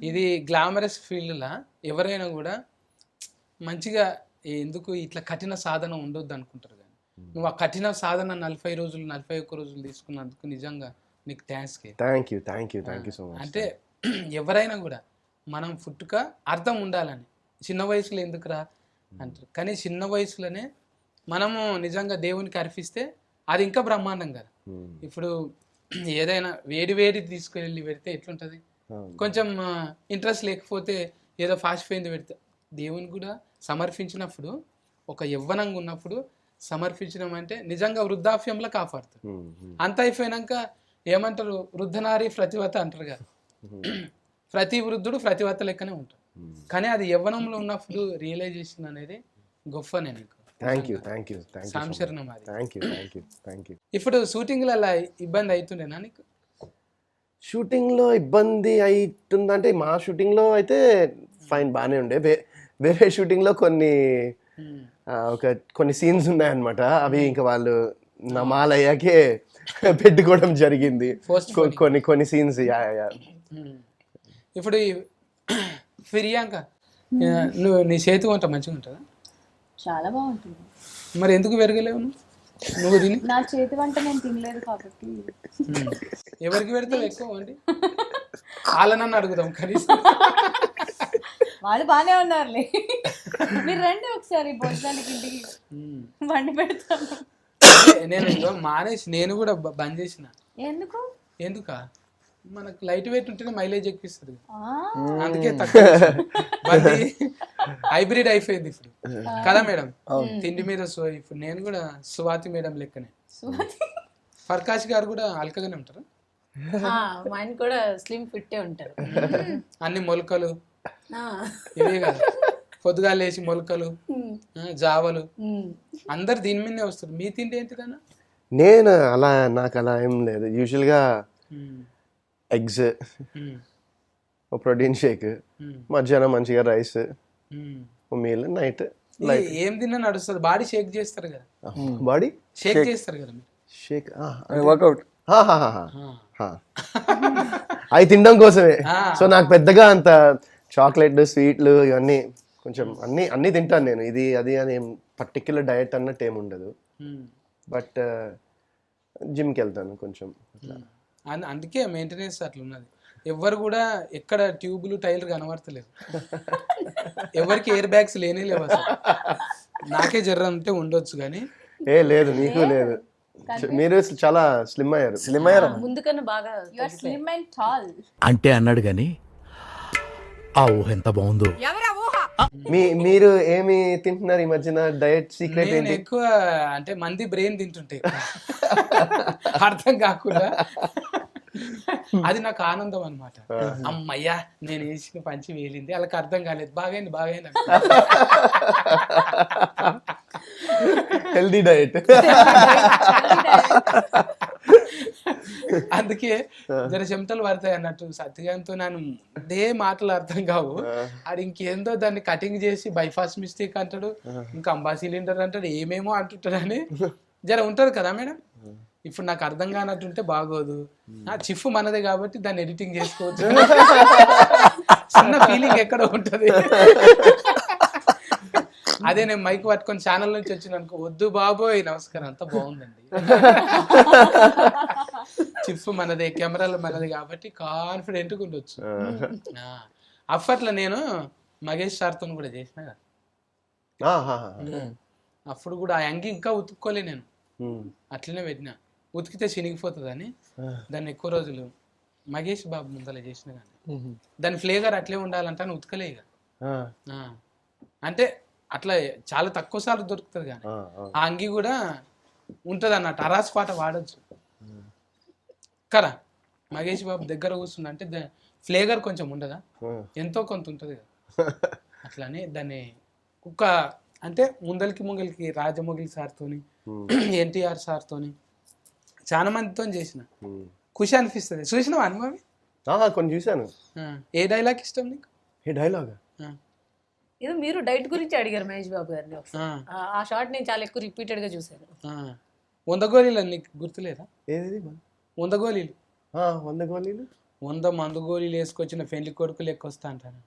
ఇది గ్లామరస్ ఫీల్డ్లా ఎవరైనా కూడా మంచిగా ఎందుకు ఇట్లా కఠిన సాధన ఉండొద్దు అనుకుంటారు, కానీ నువ్వు ఆ కఠిన సాధన 40 రోజులు 41 రోజులు తీసుకున్నందుకు నిజంగా నీకు thanks. Thank you so much. అంటే ఎవరైనా కూడా మనం పుట్టుక అర్థం ఉండాలని, చిన్న వయసులో ఎందుకురా అంటారు, కానీ చిన్న వయసులోనే మనము నిజంగా దేవునికి అర్పిస్తే అది ఇంకా బ్రహ్మాండం కదా. ఇప్పుడు ఏదైనా వేడి తీసుకువెళ్ళి పెడితే ఎట్లుంటుంది, కొంచెం ఇంట్రెస్ట్ లేకపోతే ఏదో ఫాస్ట్ పోయింది పెడితే దేవుని కూడా సమర్పించినప్పుడు, ఒక యవ్వనంగా ఉన్నప్పుడు సమర్పించడం అంటే నిజంగా వృద్ధాప్యంలో కాపాడుతుంది. అంత అయిపోయినాక ఏమంటారు, వృద్ధనారి ప్రతివత అంటారు కదా, ప్రతి వృద్ధుడు ప్రతివత లెక్కనే ఉంటాడు. కానీ అది యవ్వనంలో ఉన్నప్పుడు రియలైజేషన్ అనేది గొప్పనే నీకు. థ్యాంక్ యూ సంశరణం అది. Thank you. ఇప్పుడు షూటింగ్లో అలా ఇబ్బంది అవుతుండేనా నీకు? షూటింగ్లో ఇబ్బంది అవుతుందంటే మా షూటింగ్లో అయితే ఫైన్ బాగానే ఉండే. వేరే షూటింగ్లో కొన్ని సీన్స్ ఉన్నాయన్నమాట. అవి ఇంకా వాళ్ళు నా మాల అయ్యాకే పెట్టుకోవడం జరిగింది. కొన్ని సీన్స్. ఇప్పుడు ఫిర్యాంక, నువ్వు నీ చేతి వంట మంచిగా ఉంటుందా? చాలా బాగుంటుంది. మరి ఎందుకు పెరగలేవు నువ్వు తిని? నా చేతి వంట నేను తినలేదు కాబట్టి. ఎవరికి పెడతావు ఎక్కువ అండి? వాళ్ళనన్ను అడుగుదాం కనీసం. వాళ్ళు బాగానే ఉన్నారులే, మీరు రండి ఒకసారి భోజనానికి ఇంటికి, వండి పెడతాను. నేను మానేసి నేను కూడా బంద్ చేసిన. ఎందుక మనకు లైట్ వెయిట్ ఉంటేనే మైలేజ్ ఎక్కిస్తుంది, అందుకే తక్కువ హైబ్రిడ్ అయిపోయింది ఇప్పుడు కదా మేడం. తిండి మీద ఇప్పుడు నేను కూడా స్వాతి మేడం లెక్కనే. ఫర్కాష్ గారు కూడా అల్కగానే ఉంటారు, ఆయన కూడా స్లిమ్ ఫిట్టే ఉంటారు. అన్ని మొలకలు ఇవే కదా, పొద్దుగా లేచి మొలకలు జావలు అందరు దీని మీదనే వస్తారు. మీ తిండి ఏంటిదన్నా? నాకు అలా ఏం లేదు. యూజువల్గా ఎగ్స్, ప్రోటీన్ షేక్, మధ్యాహ్నం మంచిగా రైస్, మీల్, నైట్ ఏం తిన్నా నడుస్తుంది. బాడీ షేక్ చేస్తారు కదా, బాడీ షేక్ చేస్తారు కదా మీరు. షేక్ వర్కౌట్ అవి తినడం కోసమే. సో నాకు పెద్దగా అంత చాక్లెట్లు, స్వీట్లు ఇవన్నీ కొంచెం అన్నీ తింటాను నేను. ఇది అది అని పర్టిక్యులర్ డయట్ అన్నట్టు ఏమి ఉండదు. బట్ జిమ్కి వెళ్తాను కొంచెం. అందుకే మెయింటెనెన్స్ అట్లా ఉన్నది. ఎవరు కూడా ఎక్కడ ట్యూబులు టైర్లు కనబడతలేదు, ఎవరికి ఎయిర్ బ్యాగ్స్ లేనే లేవు అసలు. నాకే జర్ర అంటే ఉండొచ్చు కానీ లేదు, నీకు లేదు. మీరు చాలా స్లిమ్ అయ్యారు. ముందు కన్నా బాగా స్లిమ్ అండ్ టాల్ అంటే అన్నాడు గాని ఆ ఊహ ఎంత బాగుందో. మీరు ఏమి తింటున్నారు ఈ మధ్యన? డయట్ సీక్రెట్ ఏంటి? ఎక్కువ అంటే మంది బ్రెయిన్ తింటుంటే అర్థం కాకుండా అది నాకు ఆనందం అనమాట. అమ్మయ్యా నేను వేసిన పంచి వేలింది, వాళ్ళకి అర్థం కాలేదు, బాగైంది హెల్దీ డయట్. అందుకే జర చెమటలు పడతాయి అన్నట్టు. సత్యగాంతో నేను అదే మాటలు అర్థం కావు. అది ఇంకేందో దాన్ని కటింగ్ చేసి బైపాస్ మిస్టేక్ అంటాడు, ఇంకా అంబా సిలిండర్ అంటాడు, ఏమేమో అంటుంటాడు అని జర ఉంటది కదా మేడం. ఇప్పుడు నాకు అర్థం కానట్టుంటే బాగోదు. చిఫ్ మనదే కాబట్టి దాన్ని ఎడిటింగ్ చేసుకోవచ్చు. చిన్న ఫీలింగ్ ఎక్కడ ఉంటది. అదే నేను మైక్ పట్టుకొని ఛానల్ నుంచి వచ్చిన అనుకో, వద్దు బాబోయ్ నమస్కారం అంతా బాగుందండి, చిఫ్ మనదే, కెమెరాలు మనది కాబట్టి కాన్ఫిడెంట్గా ఉండొచ్చు. అప్పట్లో నేను మగేష్ సార్తో కూడా చేసిన కదా, అప్పుడు కూడా ఆ యంగి ఇంకా ఉతుక్కోలే నేను, అట్లనే పెట్టిన. ఉతికితే చినిగిపోతుంది అని దాన్ని ఎక్కువ రోజులు మగేష్ బాబు ముందర చేసిన కానీ దాని ఫ్లేవర్ అట్లే ఉండాలంటే అని ఉతకలే ఇక. అంటే అట్లా చాలా తక్కువ సార్లు దొరుకుతుంది కానీ ఆ అంగి కూడా ఉంటుంది అన్నట్టు. అరాస్ పాట వాడచ్చు కదా. మగేష్ బాబు దగ్గర కూర్చుంది అంటే ఫ్లేవర్ కొంచెం ఉండదా, ఎంతో కొంత ఉంటుంది కదా. అట్లానే దాన్ని కుక్క అంటే ముంగలికి రాజమౌళి సార్తోని, ఎన్టీఆర్ సార్తోని చాలా మందితో చేసిన. ఖుషి అనిపిస్తుంది. చూసినావా అనుభవి? కొన్ని చూసాను. ఏ డైలాగ్ ఇష్టం నీకు? ఏ డైలాగ్? ఏదో మీరు డైట్ గురించి అడిగారు మహేష్ బాబు గారిని. ఆ షార్ట్ నేను చాలా ఎక్కువ రిపీటెడ్ గా చూసాను. 100 గోళీలు నీకు గుర్తులేదా? ఏది 100 గోళీలు 100 గోళీలు 100 మందు గోళీలు వేసుకొచ్చిన పెళ్లి కొడుకు లెక్క వస్తా అంటారు.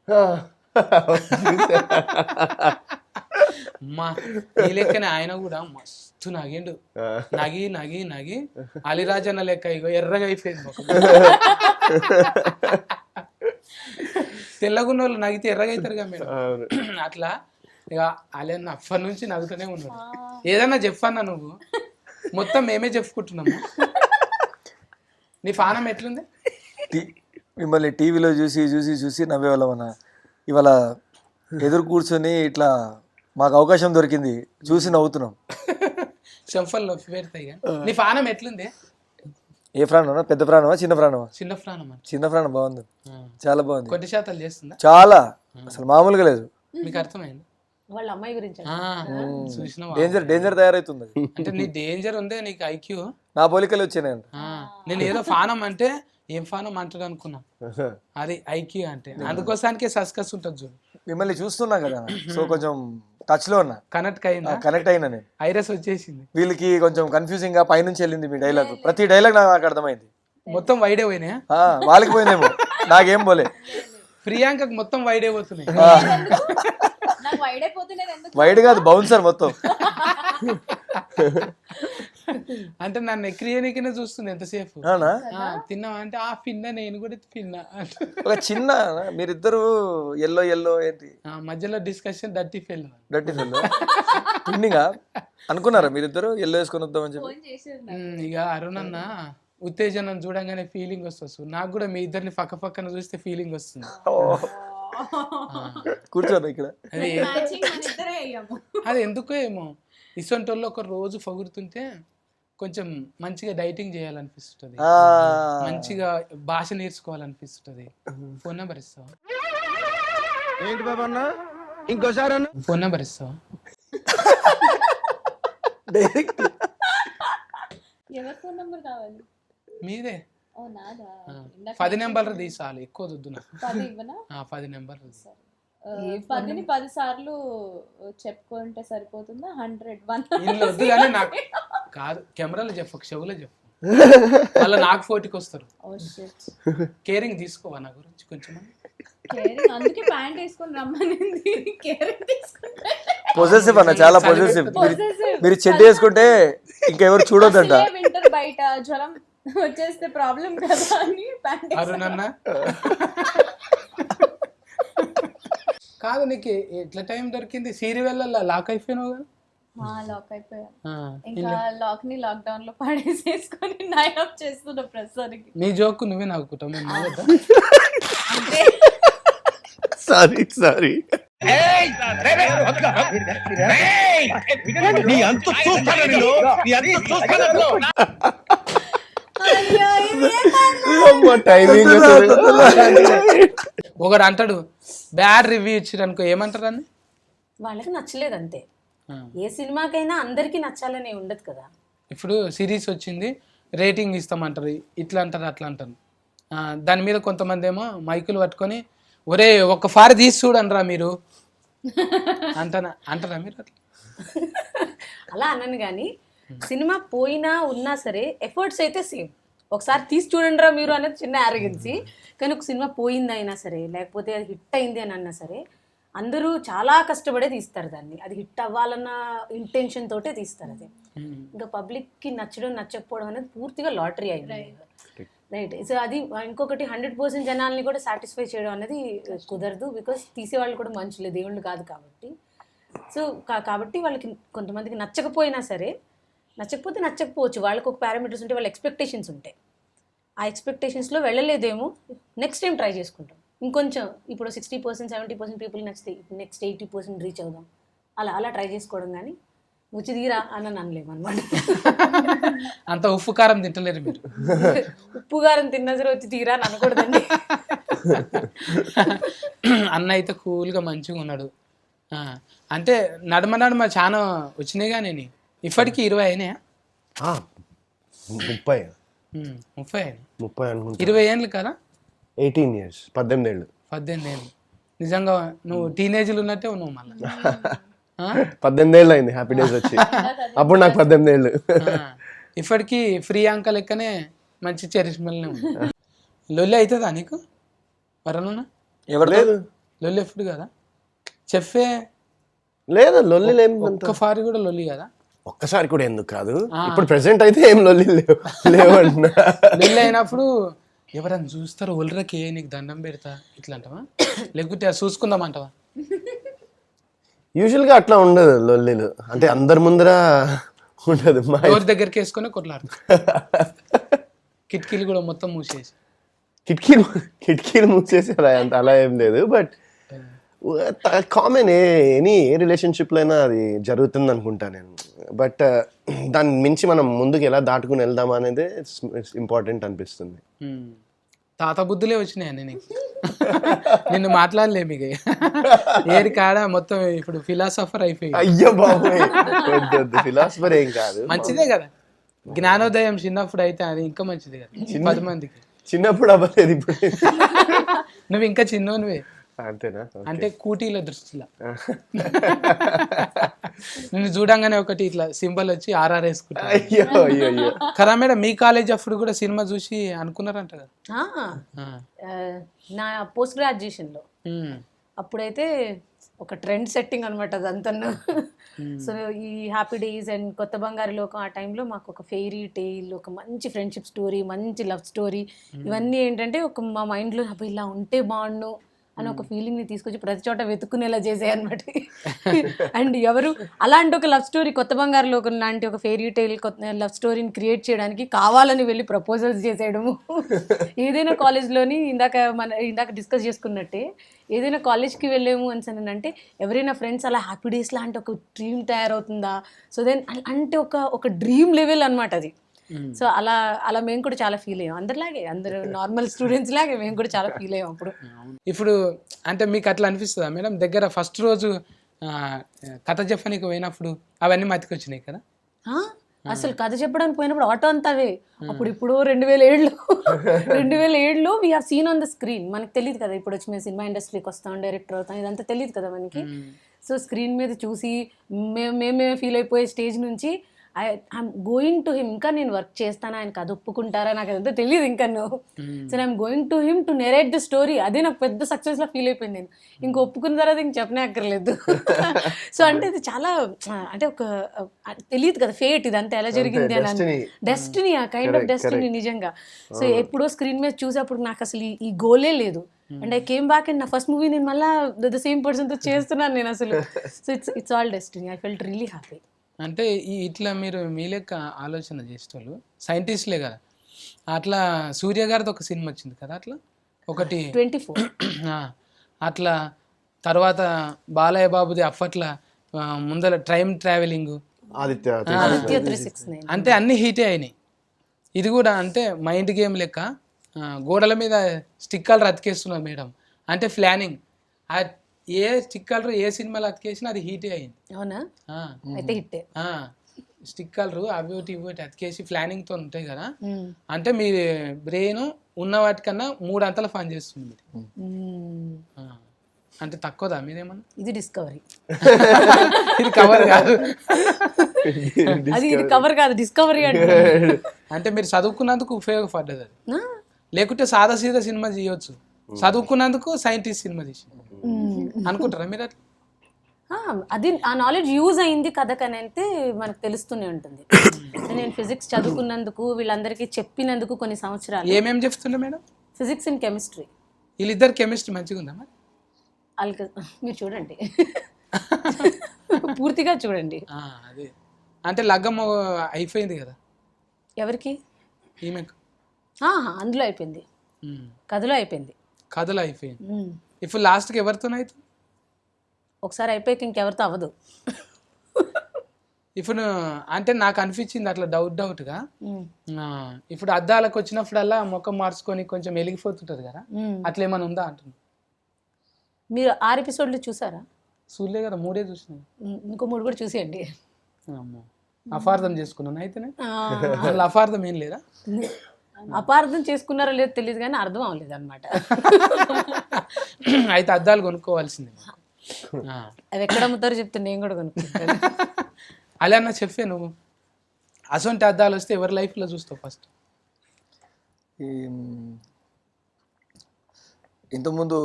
అమ్మా ఈ లెక్కనే ఆయన కూడా మస్తు నగిండు. నగి నగి నగి అలిరాజన్న లెక్క ఇగో ఎర్రగా అయిపోయింది ముఖం. తెల్లగున్న వాళ్ళు నగితే ఎర్రగా అవుతారుగా మేడం. అట్లా ఇక అలన్న అప్పటి నుంచి నవ్వుతూనే ఉన్నాడు. ఏదన్నా చెప్పన్నా నువ్వు, మొత్తం మేమే చెప్పుకుంటున్నాము. నీ పానం ఎట్లుంది? మిమ్మల్ని టీవీలో చూసి చూసి చూసి నవ్వేవాళ్ళం అన్న. ఇవాళ ఎదురు కూర్చొని ఇట్లా మాకు అవకాశం దొరికింది, చూసి నవ్వుతున్నాం. చెంఫల్ నొప్పి పెడతాయి. నీ పానం ఎట్లుంది? ఏ ప్రాణమా? పెద్ద ప్రాణమా చిన్న ప్రాణమా? చిన్న ప్రాణం అంటే చిన్న ప్రాణం బాగుంది, చాలా బాగుంది. కొద్ది శాతాలు చేస్తుందా? చాలా, అసలు మామూలుగా లేదు. మీకు అర్థమైంది? వాళ్ళ అమ్మాయి గురించి చూసినావా? డేంజర్ తయారవుతుంది. అంటే నీ డేంజర్ ఉందే, నీకు ఐక్యూ. నా పోలికలు వచ్చినాయి. నేను ఏదో ఫానం అంటే ఏం ఫానం అంటాడు అనుకున్నా, అది ఐక్యూ అంటే. అందుకోసానికే సస్కస్ ఉంటుంది చూడు. మిమ్మల్ని చూస్తున్నా కదా, సో కొంచెం టచ్ లో ఉన్నా, కనెక్ట్ అయిందా? కనెక్ట్ అయినా నేను. ఐరస్ వచ్చేసింది. వీళ్ళకి కొంచెం కన్ఫ్యూజింగ్ గా పైనుంచి వెళ్ళింది మీ డైలాగ్. ప్రతి డైలాగ్ నాకు అర్థమైంది. మొత్తం వైడే పోయినాయా? వాళ్ళకి పోయిందేమో, నాకేం పోలే. ప్రియాంకకు మొత్తం వైడే పోతున్నాయి. నాకు వైడ్ అయిపోతుంది. వైడ్ కాదు, బౌన్సర్ మొత్తం. అంటే నన్ను ఎక్రియనికనే చూస్తుంది ఎంతసేపు. అవునా? తిన్నావా అంటే ఆ పిన్న, నేను కూడా పిన్నా. ఒక చిన్న మీరిద్దరు ఎల్లో ఎల్లో ఏంటి మధ్యలో డిస్కషన్ డర్టీ ఫెల్. డర్టీ ఫెల్ పిండింగా అనుకున్నారా మీరిద్దరు ఎల్లో వేసుకొని వద్దామని చెప్పి? ఇక అరుణ్ అన్న ఉత్తేజనం చూడంగానే ఫీలింగ్ వస్తుంది. నాకు కూడా మీ ఇద్దరిని పక్క పక్కన చూస్తే ఫీలింగ్ వస్తుంది. కూర్చోను ఇక్కడ. అది ఎందుకో ఏమో, ఇసొంటోళ్ళు ఒక రోజు పొగుడుతుంటే కొంచెం మంచిగా డైటింగ్ చేయాలనిపిస్తుంది, మంచిగా భాష నేర్చుకోవాలనిపిస్తుంది. ఫోన్ నెంబర్ ఇస్తావా? ఏంటి బాబా అన్న ఇంకోసారి అన్న ఫోన్ నెంబర్ ఇస్తావా? డైరెక్ట్ ఎవరి ఫోన్ నెంబర్ కావాలి? మీదే. ఓ నాదా? 10 నెంబర్లు తీసాలి, ఎక్కువ వద్దు నాకు. 10 ఇవ్వనా? 10 నెంబర్లు. 10ని 10 సార్లు చెప్పుకుంటే సరిపోతుందా? 100 ఇంట్లో వద్దు కానీ నాకు కాదు, కెమెరాలో చెప్పు, చెవులో చెప్పు, మళ్ళీ నాకు ఫోటోకి వస్తారు. కేరింగ్ తీసుకోవా నా గురించి కొంచెం? అందుకే ప్యాంట్ వేసుకొని రమ్మనింది. కేరింగ్ తీసుకుంటే పొజెసివ్ అన్న, చాలా పొజెసివ్. మీరు చెడ్డ వేసుకుంటే ఇంకెవరు చూడొద్దంట. వింటర్ బయట జ్వరం వచ్చేస్తే ప్రాబ్లం కదా అని ప్యాంట్. అరుణ్ అన్న కాదు, నీకు ఎట్లా టైం దొరికింది? సీరియల్ లాక్ అయిపోయినావు కదా? లాక్ అయిపోయా. ఇంకా లాక్ ని లాక్డౌన్ లో పడేసేసుకొని నైన్ ఆఫ్ చేస్తున్నా ప్రస్తుతానికి. నీ జోక్ నువ్వే నవ్వుకుంటావు, మేము నవ్వద్దా? సారీ ఒకడు అంటాడు బ్యాడ్ రివ్యూ ఇచ్చారు అనుకో, ఏమంటారు అని? వాళ్ళకి నచ్చలేదు అంతే. ఏ సినిమాకైనా అందరికీ నచ్చాలనే ఉండదు కదా. ఇప్పుడు సిరీస్ వచ్చింది, రేటింగ్ ఇస్తామంటారు, ఇట్లా అంటారు అట్లా అంటారు. దాని మీద కొంతమంది ఏమో మైకులు పట్టుకొని ఒరే ఒక్కసారి తీసి చూడండిరా మీరు అంటారా మీరు? అట్లా అలా అన్నాను కానీ సినిమా పోయినా ఉన్నా సరే ఎఫర్ట్స్ అయితే సేమ్. ఒకసారి తీసి చూడండిరా మీరు అనేది చిన్న ఆరోగెన్సీ. కానీ ఒక సినిమా పోయింది అయినా సరే, లేకపోతే అది హిట్ అయింది అని అన్నా సరే, అందరూ చాలా కష్టపడే తీస్తారు దాన్ని. అది హిట్ అవ్వాలన్న ఇంటెన్షన్ తోటే తీస్తారు. అది ఇంకా పబ్లిక్కి నచ్చడం నచ్చకపోవడం అనేది పూర్తిగా లాటరీ అయింది. రైట్. సో అది ఇంకొకటి 100% జనాల్ని కూడా సాటిస్ఫై చేయడం అనేది కుదరదు. బికాస్ తీసేవాళ్ళు కూడా మనుషులే, దేవుళ్ళు కాదు కాబట్టి. సో కాబట్టి వాళ్ళకి కొంతమందికి నచ్చకపోయినా సరే, నచ్చకపోతే నచ్చకపోవచ్చు, వాళ్ళకి ఒక పారామీటర్స్ ఉంటాయి, వాళ్ళ ఎక్స్పెక్టేషన్స్ ఉంటాయి. ఆ ఎక్స్పెక్టేషన్స్లో వెళ్ళలేదేమో, నెక్స్ట్ టైం ట్రై చేసుకుంటాం ఇంకొంచెం. ఇప్పుడు 60% 70% పీపుల్ నచ్చితే నెక్స్ట్ 80% రీచ్ అవుదాం, అలా ట్రై చేసుకోవడం. కానీ వచ్చి తీరా అని అనలేము అనమాట. అంత ఉప్పు కారం తింటలేరు మీరు. ఉప్పు కారం తిన్నా సరే వచ్చి తీరా అని అనకూడదండి. అన్న అయితే కూల్గా మంచిగా ఉన్నాడు. అంటే నడమ చాలా వచ్చినాయి కానీ ఇప్పటికి 20 అయినాయా? 30 అనుకుంటా. 20 ఏళ్ళు కదా? 18 years, 18 ఏళ్ళు. 18 ఏళ్ళు. నిజంగా నువ్వు టీనేజ్లు ఉన్నట్టే ఉన్నావు మళ్ళీ. 18 ఏళ్ళు అయింది హ్యాపీ డేస్ వచ్చి, అప్పుడు నాకు 18 ఏళ్ళు. ఇప్పటికీ ఫ్రీ అంక లెక్కనే మంచి చరిష్మల్నే ఉంది. లొల్లి అవుతుందా నీకు వరనున్నా? ఎవరు లేదు లొల్లి ఎప్పుడు కదా చెఫే లేదు లొల్లి లేం ఒక్క ఫారి కూడా లొల్లి కదా. ఒక్కసారి కూడా ఎందుకు కాదు, ఇప్పుడు ప్రెసెంట్ అయితే ఏం లొల్లి లేవంటున్నా. లొల్లి అయినప్పుడు ఎవరైనా చూస్తారు ఒళ్ళరకి నీకు దండం పెడతా ఇట్లా అంటావా, లేకపోతే అది చూసుకుందామంటావా? యూజువల్ గా అట్లా ఉండదు లొల్లిలు, అంటే అందరి ముందర ఉండదు. మా డోర్ దగ్గరికి వేసుకొని కొట్లాడతా, కిటికీలు కూడా మొత్తం మూసేసి. కిటికీలు మూసేసి అలా ఏం లేదు, బట్ కామన్ ఎనీ ఏ రిలేషన్షిప్లో అయినా అది జరుగుతుంది అనుకుంటా నేను. బట్ దాన్ని మించి మనం ముందుకు ఎలా దాటుకుని వెళ్దాం అనేది ఇంపార్టెంట్ అనిపిస్తుంది. తాత బుద్ధులే వచ్చినాయి అన్నీ నీకు. నిన్ను మాట్లాడలే మీకు ఏరి కాడ మొత్తం ఇప్పుడు ఫిలాసఫర్ అయిపోయి. అయ్యో బాబోయ్, ఫిలాసఫర్ ఏం కాదు, మంచిదే కదా జ్ఞానోదయం. చిన్నప్పుడు అయితే అది ఇంకా మంచిది కదా 10 మందికి. చిన్నప్పుడు అవ్వలేదు, ఇప్పుడు నువ్వు ఇంకా చిన్నోనివే అంతేనా? అంటే కూటీల దృష్టిలో నిన్ను చూడంగానే ఒకటి ఇట్లా సింబల్ వచ్చి ఆర్ఆర్ వేసుకుంటా. అయ్యో అయ్యో అయ్యో. కదా మేడం, మీ కాలేజ్ అప్పుడు కూడా సినిమా చూసి అనుకున్నారంట కదా? నా పోస్ట్ గ్రాడ్యుయేషన్లో అప్పుడైతే ఒక ట్రెండ్ సెట్టింగ్ అనమాట అదంతా. సో ఈ హ్యాపీ డేస్ అండ్ కొత్త బంగారు లోకం ఆ టైంలో మాకు ఒక ఫెయిరీ టైల్, ఒక మంచి ఫ్రెండ్షిప్ స్టోరీ, మంచి లవ్ స్టోరీ, ఇవన్నీ ఏంటంటే ఒక మా మైండ్లో అప్పుడు ఇలా ఉంటే బాగుండు అని ఒక ఫీలింగ్ని తీసుకొచ్చి ప్రతి చోట వెతుక్కునేలా చేసాయి అనమాట. అండ్ ఎవరు అలాంటి ఒక లవ్ స్టోరీ, కొత్త బంగారు లోకం లాంటి ఒక ఫెయిరీ టైల్ లవ్ స్టోరీని క్రియేట్ చేయడానికి కావాలని వెళ్ళి ప్రపోజల్స్ చేసేయడము. ఏదైనా కాలేజ్లోని ఇందాక డిస్కస్ చేసుకున్నట్టే, ఏదైనా కాలేజ్కి వెళ్ళాము అని అంటే ఎవరైనా ఫ్రెండ్స్ అలా హ్యాపీ డేస్ లాంటి ఒక డ్రీమ్ తయారవుతుందా, సో దెన్ అంటే ఒక డ్రీమ్ లెవెల్ అనమాట అది. సో అలా మేము కూడా చాలా ఫీల్ అయ్యాం, అందరు నార్మల్ స్టూడెంట్స్ లాగే మేము కూడా చాలా ఫీల్ అయ్యాం అప్పుడు. ఇప్పుడు అంటే మీకు అట్లా అనిపిస్తుందా మేడం, దగ్గర ఫస్ట్ రోజు కథ చెప్పడానికి పోయినప్పుడు అవన్నీ మతికొచ్చినాయి కదా? అసలు కథ చెప్పడానికి పోయినప్పుడు ఆటో అంతా అవే. ఇప్పుడు 2007లో we have seen on the screen. మనకు తెలియదు కదా ఇప్పుడు వచ్చి మేము సినిమా ఇండస్ట్రీకి వస్తాం, డైరెక్టర్ అవుతాం, ఇదంతా తెలియదు కదా మనకి. సో స్క్రీన్ మీద చూసి మేమే ఫీల్ అయిపోయే స్టేజ్ నుంచి ఐఎమ్ గోయింగ్ టు హిమ్, ఇంకా నేను వర్క్ చేస్తాను, ఆయన కథ ఒప్పుకుంటారా నాకు అదంతా తెలియదు ఇంకా. So I'm going to him to narrate the story. అదే నాకు పెద్ద సక్సెస్లా ఫీల్ అయిపోయింది నేను. ఇంక ఒప్పుకున్న తర్వాత ఇంక చెప్పనే అక్కర్లేదు. సో అంటే ఇది చాలా అంటే ఒక తెలియదు కదా ఫేట్ ఇదంతా ఎలా జరిగింది అని, డెస్టినీ, ఆ కైండ్ ఆఫ్ డెస్టినీ నిజంగా. సో ఎప్పుడో స్క్రీన్ మీద చూసేప్పుడు నాకు అసలు ఈ గోలే లేదు. And I came back and నా ఫస్ట్ మూవీ నేను మళ్ళీ ద సేమ్ పర్సన్తో చేస్తున్నాను నేను అసలు. So it's all destiny. I felt really happy. అంటే ఇట్లా మీరు మీ లెక్క ఆలోచన చేసేవాళ్ళు సైంటిస్ట్లే కదా. అట్లా సూర్య గారిది ఒక సినిమా వచ్చింది కదా, అట్లా ఒకటి 24 అట్లా తర్వాత బాలయ్య బాబుది అప్పట్లా ముందర టైం ట్రావెలింగ్, ఆదిత్య 369 అంటే అన్ని హీటే అయినాయి. ఇది కూడా అంటే మైండ్ గేమ్ లెక్క గోడల మీద స్టిక్కర్లు అతికేస్తున్నారు మేడం. అంటే ప్లానింగ్, ఏ స్టిక్కర్లు ఏ సినిమాలు అతికేసినా అది హీటే అయింది. అవునా? అయితే హిట్టే. స్టిక్కర్లు అవి ఒకటి అతికేసి ప్లానింగ్తో ఉంటాయి కదా. అంటే మీ బ్రెయిన్ ఉన్న వాటికన్నా 3 అంతల పని చేస్తుంది. అంటే తక్కువదా మీరేమన్నా? ఇది డిస్కవరీ. ఇది కవర్ కాదు, ఇది కవర్ కాదు, డిస్కవరీ. అంటే మీరు చదువుకున్నందుకు ఉపయోగపడ్డది అది. లేకుంటే సాదా సీదా సినిమా చేయొచ్చు, చదువుకున్నందుకు సైంటిస్ట్ సినిమా తీసి అనుకుంటారా మీరు అట్లా? అది ఆ నాలెడ్జ్ యూజ్ అయింది కథకని అయితే మనకు తెలుస్తూనే ఉంటుంది. నేను ఫిజిక్స్ చదువుకున్నందుకు, వీళ్ళందరికీ చెప్పినందుకు కొన్ని సంవత్సరాలు. ఏమేమి చెప్తుండే మేడం? Physics and chemistry. వీళ్ళిద్దరు కెమిస్ట్రీ మంచిగా ఉందా మరి? మీరు చూడండి, పూర్తిగా చూడండి. అదే అంటే లగ్గం అయిపోయింది కదా ఎవరికి? ఈమెకు. అందులో అయిపోయింది, కథలో అయిపోయింది. కథలో అయిపోయింది. ఇప్పుడు లాస్ట్కి ఎవరితోనైతే ఒకసారి అయిపోయాక ఇంకెవరితో అవ్వదు. ఇప్పుడు అంటే నాకు అనిపించింది అట్లా డౌట్గా, ఇప్పుడు అద్దాలకు వచ్చినప్పుడల్లా ముఖం మార్చుకొని కొంచెం వెలిగిపోతుంటది కదా, అట్లా ఏమైనా ఉందా అంటున్నా. మీరు 6 ఎపిసోడ్లు చూసారా? చూడలే కదా, 3 చూసినాను. ఇంకో 3 కూడా చూసేయండి. అమ్మో, అపార్థం చేసుకున్నాను అయితేనే. అసలు అపార్థం ఏం లేదా? అపార్థం చేసుకున్నారో లేదో తెలియదు కానీ అర్థం అవ్వలేదు అనమాట. అయితే అద్దాలు కొనుక్కోవాల్సింది. అవి ఎక్కడ అమ్ముతారో చెప్తే నేను కూడా కొనుక్కుంటాను. అలా అన్న చెప్పే నువ్వు అసొంటి అద్దాలు వస్తే ఎవరి లైఫ్లో చూస్తావు ఫస్ట్? ఈ ఇంతకుముందు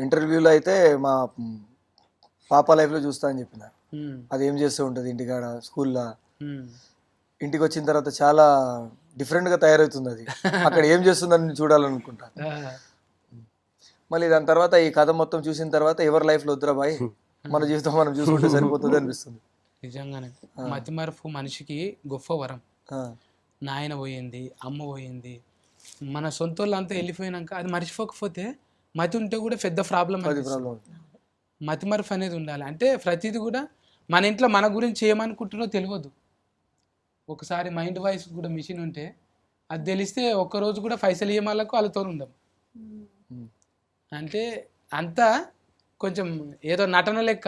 ఇంటర్వ్యూలో అయితే మా పాప లైఫ్లో చూస్తా అని చెప్పిన. అది ఏం చేస్తూ ఉంటుంది ఇంటికాడ, స్కూల్లో. ఇంటికి వచ్చిన తర్వాత చాలా డిఫరెంట్గా తయారవుతుంది. అది అక్కడ ఏం చేస్తుందని చూడాలనుకుంటా. మళ్ళీ దాని తర్వాత ఈ కథ మొత్తం చూసిన తర్వాత ఎవరి లైఫ్లో వద్దురా బాయ్, మన జీవితం మనం చూసుకుంటే సరిపోతుంది అనిపిస్తుంది. నిజంగానే మతిమరుపు మనిషికి గొప్ప వరం. నాయన పోయింది, అమ్మ పోయింది, మన సొంత వాళ్ళంతా వెళ్ళిపోయినాక అది మర్చిపోకపోతే మతి ఉంటే కూడా పెద్ద ప్రాబ్లం. మతిమరుపు అనేది ఉండాలి. అంటే ప్రతిదీ కూడా మన ఇంట్లో మన గురించి ఏమనుకుంటున్నో తెలియదు. ఒకసారి మైండ్ వాయిస్ కూడా మిషన్ ఉంటే అది తెలిస్తే ఒక్కరోజు కూడా పైసలు ఇయ్యమాలకు వాళ్ళతో ఉండం. అంటే అంతా కొంచెం ఏదో నటన లెక్క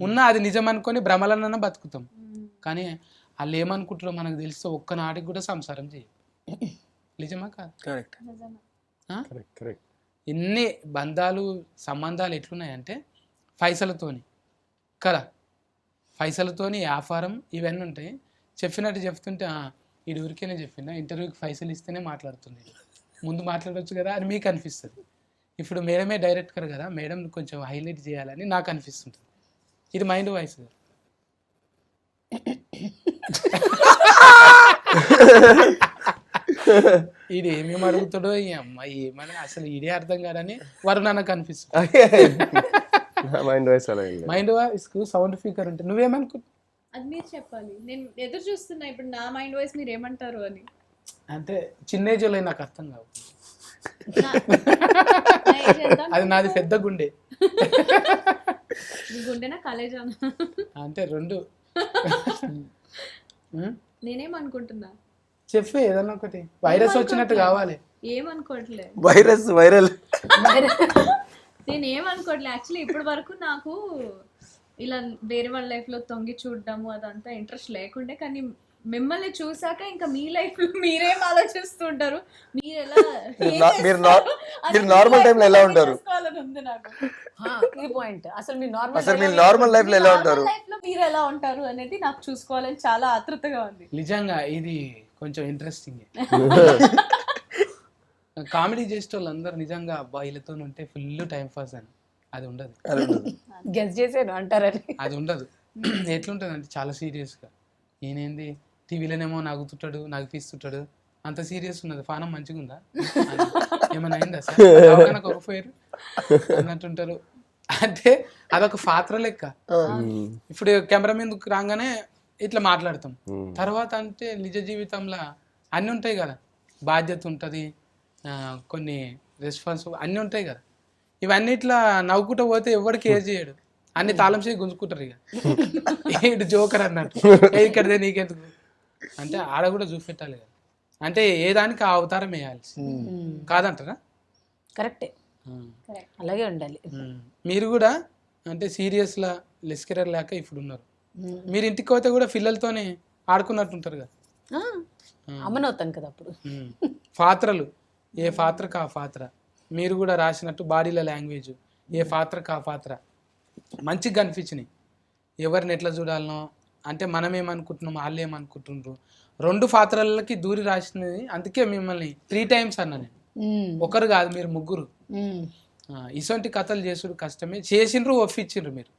ఉన్నా అది నిజం అనుకొని భ్రమలన్న బతుకుతాం. కానీ వాళ్ళు ఏమనుకుంటారో మనకు తెలిస్తే ఒక్కనాటికి కూడా సంసారం చేయం. నిజమా కాదు? కరెక్ట్. ఎన్ని బంధాలు సంబంధాలు ఎట్లున్నాయంటే పైసలతోని కదా, పైసలతోని వ్యాపారం ఇవన్నీ ఉంటాయి. చెప్పినట్టు చెప్తుంటే ఈ ఊరికేనే చెప్పిన, ఇంటర్వ్యూకి పైసలు ఇస్తేనే మాట్లాడుతుంది, ముందు మాట్లాడవచ్చు కదా అని మీకు అనిపిస్తుంది. ఇప్పుడు మేడమే డైరెక్టర్ కదా, మేడం కొంచెం హైలైట్ చేయాలని నాకు అనిపిస్తుంటుంది. ఇది మైండ్ వాయిస్. ఇది ఏమేమి అడుగుతాడో ఈ అమ్మాయి ఏమని అసలు ఇదే అర్థం కాదని వారు నాకు అనిపిస్తుంది. మైండ్ వాయిస్ కు సౌండ్ స్పీకర్ ఉంటే నువ్వేమనుకుంటా? అది మీరు చెప్పాలి, నేను ఎదురు చూస్తున్నా ఇప్పుడు నా మైండ్ వాయిస్ మీరు ఏమంటారు అని. అంటే చిన్న ఏజ్ లో నాకు అర్థం కావు. అది నాది పెద్ద గుండె. గుండెనా కాలేజా? అంటే రెండు. నేనేమనుకుంటున్నా చెప్పే ఏదన్నా ఒకటి. వైరస్ వచ్చినట్టు కావాలి. ఏమనుకోవట్లే, వైరల్ నేను ఏమనుకోవట్లే. యాక్చువల్లీ ఇప్పటి వరకు నాకు ఇలా వేరే వాళ్ళ లైఫ్ లో తొంగి చూడడము అదంతా ఇంట్రెస్ట్ లేకుండే. కానీ మిమ్మల్ని చూసాక ఇంకా మీ లైఫ్ లో మీరేం ఆలోచిస్తుంటారు, మీరు ఎలా మీరు నార్మల్ టైంలో ఎలా ఉంటారు ఉంది నాకు. ఈ పాయింట్ అసలు మీ నార్మల్ లైఫ్ లో ఎలా ఉంటారు, లైఫ్ లో మీరు ఎలా ఉంటారు అనేది నాకు చూసుకోవాలని చాలా ఆతృతగా ఉంది. నిజంగా ఇది కొంచెం ఇంట్రెస్టింగ్. కామెడీ చేసే వాళ్ళందరూ నిజంగా అబ్బాయిలతో ఉంటే ఫుల్ టైం పాస్ అని అది ఉండదు. గెస్ చేసాను అంటారని అది ఉండదు. ఎట్లుంటుంది అంటే చాలా సీరియస్గా, నేనేంది టీవీలోనేమో నవ్వుతుంటాడు, నవ్విస్తుంటాడు, అంత సీరియస్ ఉన్నది. పానం మంచిగా ఉందా, ఏమైనా అయిందా సార్, ఒకపోయారు అన్నట్టుంటారు. అంటే అదొక పాత్ర లెక్క. ఇప్పుడు కెమెరా మీదకి రాగానే ఇట్లా మాట్లాడతాం. తర్వాత అంటే నిజ జీవితంలో అన్నీ ఉంటాయి కదా, బాధ్యత ఉంటుంది, కొన్ని రెస్పాన్స్ అన్నీ ఉంటాయి కదా. ఇవన్నీ ఇట్లా నవ్వుకుంటూ పోతే ఎవరికి కేర్ చేయడు, అన్ని తాళం చేసి గుంజుకుంటారు. ఇక ఇటు జోకర్ అన్నట్టు, ఇక్కడదే నీకెందుకు అంటే ఆడ కూడా చూపెట్టాలి కదా. అంటే ఏ దానికి ఆ అవతారం వేయాలి కాదంటారా? కరెక్టే, అలాగే ఉండాలి. మీరు కూడా అంటే సీరియస్లా లెస్కరర్ లేక ఇప్పుడు ఉన్నారు. మీరు ఇంటికి పోతే కూడా పిల్లలతోనే ఆడుకున్నట్టుంటారు కదా. అమ్మనవుతాను కదా అప్పుడు. పాత్రలు ఏ పాత్రకు ఆ పాత్ర, మీరు కూడా రాసినట్టు బాడీల లాంగ్వేజ్ ఏ పాత్రకు ఆ పాత్ర మంచిగా కనిపించినాయి. ఎవరిని ఎట్లా చూడాలనో అంటే మనం ఏమనుకుంటున్నాం, వాళ్ళు ఏమనుకుంటుండ్రు, రెండు పాత్రలకి దూరి రాసినది. అందుకే మిమ్మల్ని 3 times అన్నా నేను, ఒకరు కాదు మీరు ముగ్గురు. ఇటువంటి కథలు చేసుడు కష్టమే, చేసిండ్రు ఒప్పించిండ్రు మీరు.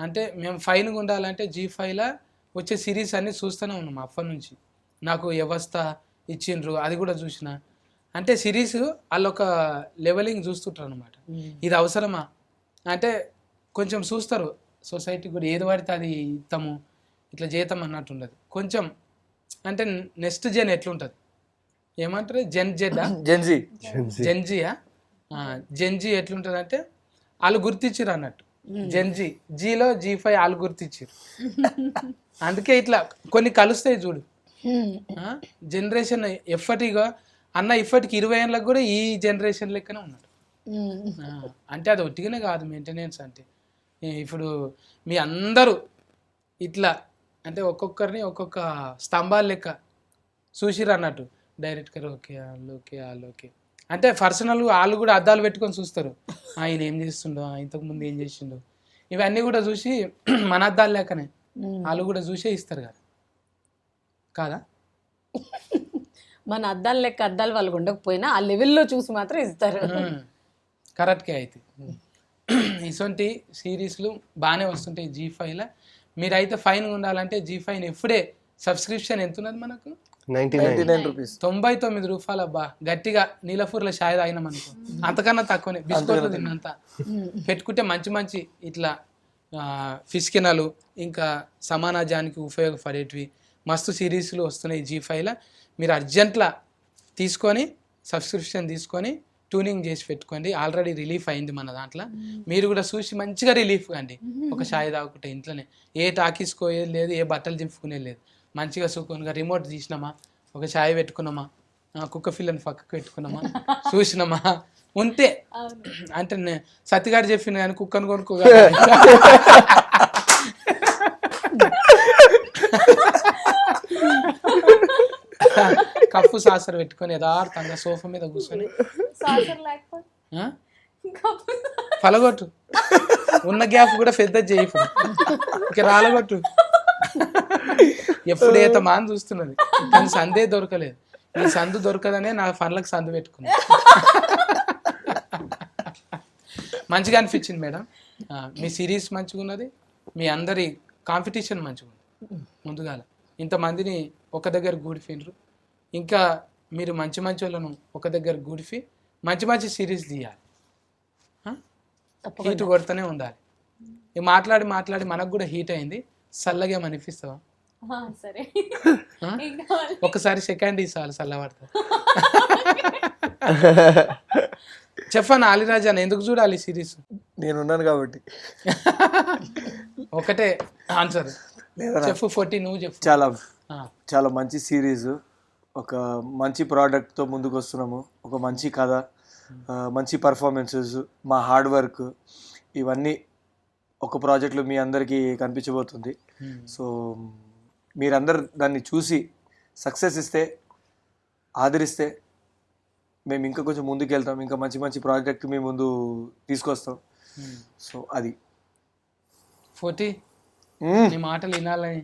అంటే మేము ఫైన్గా ఉండాలంటే G5లా వచ్చే సిరీస్ అన్ని చూస్తూనే ఉన్నాం అప్పటి నుంచి. నాకు వ్యవస్థ ఇచ్చిండ్రు, అది కూడా చూసిన. అంటే సిరీస్ వాళ్ళు ఒక లెవెలింగ్ చూస్తుంటారు అనమాట. ఇది అవసరమా అంటే కొంచెం చూస్తారు. సొసైటీ కూడా ఏది పడితే అది ఇస్తాము, ఇట్లా చేద్దాం అన్నట్టు ఉండదు. కొంచెం అంటే నెక్స్ట్ జెన్ ఎట్లుంటుంది ఏమంటారు, జెన్జీయా జెన్జీ ఎట్లుంటుంది అంటే వాళ్ళు గుర్తించారు అన్నట్టు. జెన్జీ జీలో G5 వాళ్ళు గుర్తించారు. అందుకే ఇట్లా కొన్ని కలుస్తాయి చూడు. జనరేషన్ ఎప్పటిగా అన్న ఇప్పటికి 20 ఏళ్ళకి కూడా ఈ జనరేషన్ లెక్కనే ఉన్నాడు. అంటే అది ఒట్టిగానే కాదు మెయింటెనెన్స్. అంటే ఇప్పుడు మీ అందరూ ఇట్లా అంటే ఒక్కొక్కరిని ఒక్కొక్క స్తంభాలు లెక్క చూసిరు అన్నట్టు. డైరెక్ట్గా ఓకే వాళ్ళు ఓకే వాళ్ళు ఓకే అంటే పర్సనల్ వాళ్ళు కూడా అద్దాలు పెట్టుకొని చూస్తారు, ఆయన ఏం చేస్తుండో, ఇంతకుముందు ఏం చేసిండో, ఇవన్నీ కూడా చూసి మన అద్దాలు లేకనే వాళ్ళు కూడా చూసే ఇస్తారు కదా. కాదా? మన అద్దాలు లెక్క అద్దాలు వాళ్ళకు ఉండకపోయినా ఆ లెవెల్లో చూసి మాత్రం ఇస్తారు. కరెక్ట్గా అయితే ఇటువంటి సిరీస్లు బాగానే వస్తుంటాయి G5లో. మీరైతే ఫైన్ ఉండాలంటే G5 ఎప్పుడే సబ్స్క్రిప్షన్ ఎంత ఉన్నది మనకు? 99 రూపీస్. 99 రూపాయలు. అబ్బా, గట్టిగా నీలపూర్ల షాయ్ తాగినాం అనుకో, అంతకన్నా తక్కువనే. బిస్కెట్లు తిన్నంత పెట్టుకుంటే మంచి మంచి ఇట్లా ఫిష్కినలు ఇంకా సమాజానికి ఉపయోగపడేటివి మస్తు సిరీస్లు వస్తున్నాయి G5లో. మీరు అర్జెంట్లా తీసుకొని సబ్స్క్రిప్షన్ తీసుకొని ట్యూనింగ్ చేసి పెట్టుకోండి. ఆల్రెడీ రిలీఫ్ అయింది మన దాంట్లో. మీరు కూడా చూసి మంచిగా రిలీఫ్ కండి. ఒక షాయి తాగుకుంటే ఇంట్లోనే, ఏ టాకీసుకోయేది లేదు, ఏ బట్టలు చింపుకునేది లేదు. మంచిగా సుఖంగా రిమోట్ తీసినామా, ఒక ఛాయ్ పెట్టుకున్నామా, కుక్క పిల్లని పక్కకు పెట్టుకున్నామా, చూసినామా ఉంటే. అంటే సత్తిగాడు చెప్పిన కానీ కుక్కను కొనుక్కోగా కప్పు సాసర్ పెట్టుకొని యథార్థంగా సోఫా మీద కూర్చొని పలగొట్టు. ఉన్న గ్యాప్ కూడా పెద్ద చేయి, ఇక రాలగొట్టు. ఎప్పుడు ఏత మాని చూస్తున్నది కానీ సందే దొరకలేదు. ఈ సందు దొరకదనే నా పనులకు సందు పెట్టుకున్నా. మంచిగా అనిపించింది మేడం. మీ సిరీస్ మంచిగా ఉన్నది, మీ అందరి కాంపిటీషన్ మంచిగా ఉంది. ముందుగా ఇంతమందిని ఒక దగ్గర గూడిఫిండ్రు. ఇంకా మీరు మంచి మంచి వాళ్ళను ఒక దగ్గర గూడిఫి మంచి మంచి సిరీస్ తీయాలి. హీట్ కొడుతూనే ఉండాలి. మాట్లాడి మాట్లాడి మనకు కూడా హీట్ అయింది. చల్లగా అనిపిస్తావా? సరే, ఒకసారి సెకండ్ ఇసాలి చల్లబడతా. చెప్పాను అలీరాజా, ఎందుకు చూడాలి సిరీస్? నేనున్నాను కాబట్టి. ఒకటే ఆన్సర్ చెప్పు. 40 నువ్వు చెప్పు. చాలా మంచి సిరీస్, ఒక మంచి ప్రోడక్ట్తో ముందుకు వస్తున్నాము. ఒక మంచి కథ, మంచి పర్ఫార్మెన్సెస్, మా హార్డ్ వర్క్, ఇవన్నీ ఒక ప్రాజెక్ట్లో మీ అందరికీ కనిపించబోతుంది. సో మీరందరు దాన్ని చూసి సక్సెస్ ఇస్తే, ఆదరిస్తే మేము ఇంకా కొంచెం ముందుకు వెళ్తాం, ఇంకా మంచి మంచి ప్రాజెక్ట్ మీ ముందు తీసుకొస్తాం. సో అది 40 నీ మాటలు వినాలని.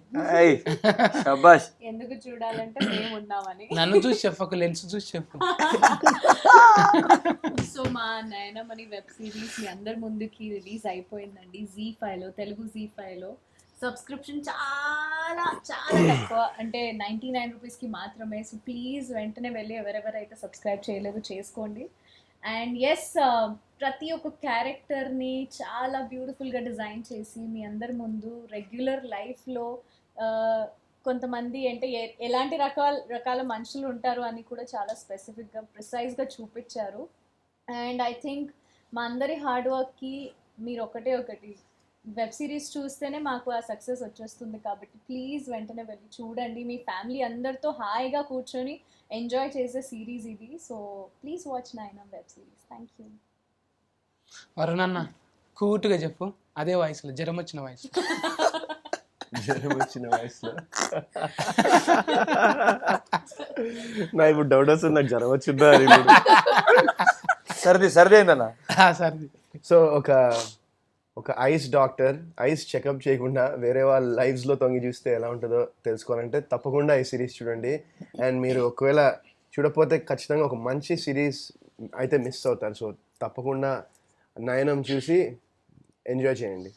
శభాష్. ఎందుకు చూడాలంటే మేము ఉన్నామని. నన్ను చూసి చెప్పకు, లెన్స్ చూసి చెప్పు. సో మా నయనమణి వెబ్ సిరీస్ మీ అందరి ముందుకి రిలీజ్ అయిపోయిందండి Z5లో, తెలుగు Z5లో. సబ్స్క్రిప్షన్ చాలా చాలా తక్కువ, అంటే 99 రూపీస్కి మాత్రమే. సో ప్లీజ్ వెంటనే వెళ్ళి ఎవరెవరైతే సబ్స్క్రైబ్ చేయలేదు చేసుకోండి. అండ్ ఎస్, ప్రతి ఒక్క క్యారెక్టర్ని చాలా బ్యూటిఫుల్గా డిజైన్ చేసి మీ అందరి ముందు రెగ్యులర్ లైఫ్లో కొంతమంది అంటే ఎలాంటి రకాల మనుషులు ఉంటారు అని కూడా చాలా స్పెసిఫిక్గా ప్రిసైజ్గా చూపించారు. అండ్ ఐ థింక్ మా అందరి హార్డ్ వర్క్కి మీరు ఒకటి వెబ్ సిరీస్ చూస్తేనే మాకు ఆ సక్సెస్ వచ్చేస్తుంది. కాబట్టి ప్లీజ్ వెంటనే వెళ్ళి చూడండి. మీ ఫ్యామిలీ అందరితో హాయిగా కూర్చొని ఎంజాయ్ చేసే సిరీస్ ఇది. So please watch Naina web series. Thank you. వరుణన్న కూటుగా చెప్పు, అదే వాయిస్లో, జ్వరం వచ్చిన వాయిస్. నా ఇప్పుడు డౌట్ వస్తుంది, నాకు జ్వరం వచ్చిందా అని. సర్ది అయిందన్న. సర్ది. సో ఒక ఐస్ డాక్టర్ ఐస్ చెకప్ చేయకుండా వేరే వాళ్ళ లైఫ్స్లో తొంగి చూస్తే ఎలా ఉంటుందో తెలుసుకోవాలంటే తప్పకుండా ఈ సిరీస్ చూడండి. అండ్ మీరు ఒకవేళ చూడకపోతే ఖచ్చితంగా ఒక మంచి సిరీస్ అయితే మిస్ అవుతారు. సో తప్పకుండా నయనం చూసి ఎంజాయ్ చేయండి.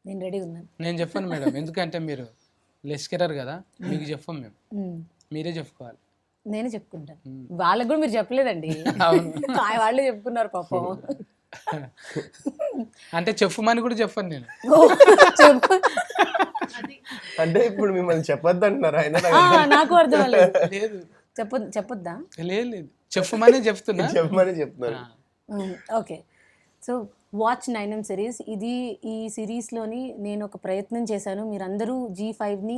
నేను రెడీ ఉన్నాను. నేను చెప్పాను మేడం, ఎందుకంటే మీరు లెస్కెరర్ కదా, మీకు చెప్పాం మేము, మీరే చెప్పుకోవాలి. నేనే చెప్పుకుంటాను. వాళ్ళకి కూడా మీరు చెప్పలేదండి, వాళ్ళే చెప్పుకున్నారు పాపం. అంటే చెప్పమని కూడా చెప్పాను నేను. అంటే ఇప్పుడు మిమ్మల్ని చెప్పొద్దు అంటున్నారు ఆయన. నాకు అర్థం లేదు, చెప్పొద్దా? లేదు, చెప్పమని చెప్తున్నారు. Okay, so watch Naina series. ఈ సిరీస్లోని నేను ఒక ప్రయత్నం చేశాను. మీరందరూ G5ని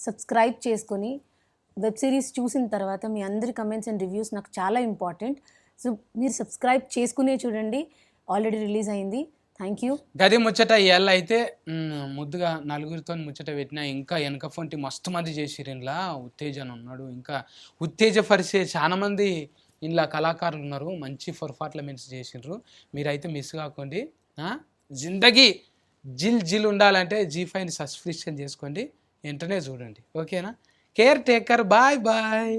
సబ్స్క్రైబ్ చేసుకొని వెబ్ సిరీస్ చూసిన తర్వాత మీ అందరి కమెంట్స్ అండ్ రివ్యూస్ నాకు చాలా ఇంపార్టెంట్. సో మీరు సబ్స్క్రైబ్ చేసుకునే చూడండి, ఆల్రెడీ రిలీజ్ అయింది. Thank you. గది ముచ్చట ఇవాళ అయితే ముద్దుగా నలుగురితో ముచ్చట పెట్టినా. ఇంకా వెనక ఫోన్టి మస్తు మంది చేసిరు. ఇంట్లో ఉత్తేజన ఉన్నాడు, ఇంకా ఉత్తేజపరిచే చాలా మంది ఇంట్లో కళాకారులు ఉన్నారు. మంచి పర్ఫార్మెన్స్ చేసిండ్రు. మీరైతే మిస్ కాకండి. జిందగీ జిల్ ఉండాలంటే G5ని సబ్స్క్రిప్షన్ చేసుకోండి, వెంటనే చూడండి. ఓకేనా? Care taker. Bye bye.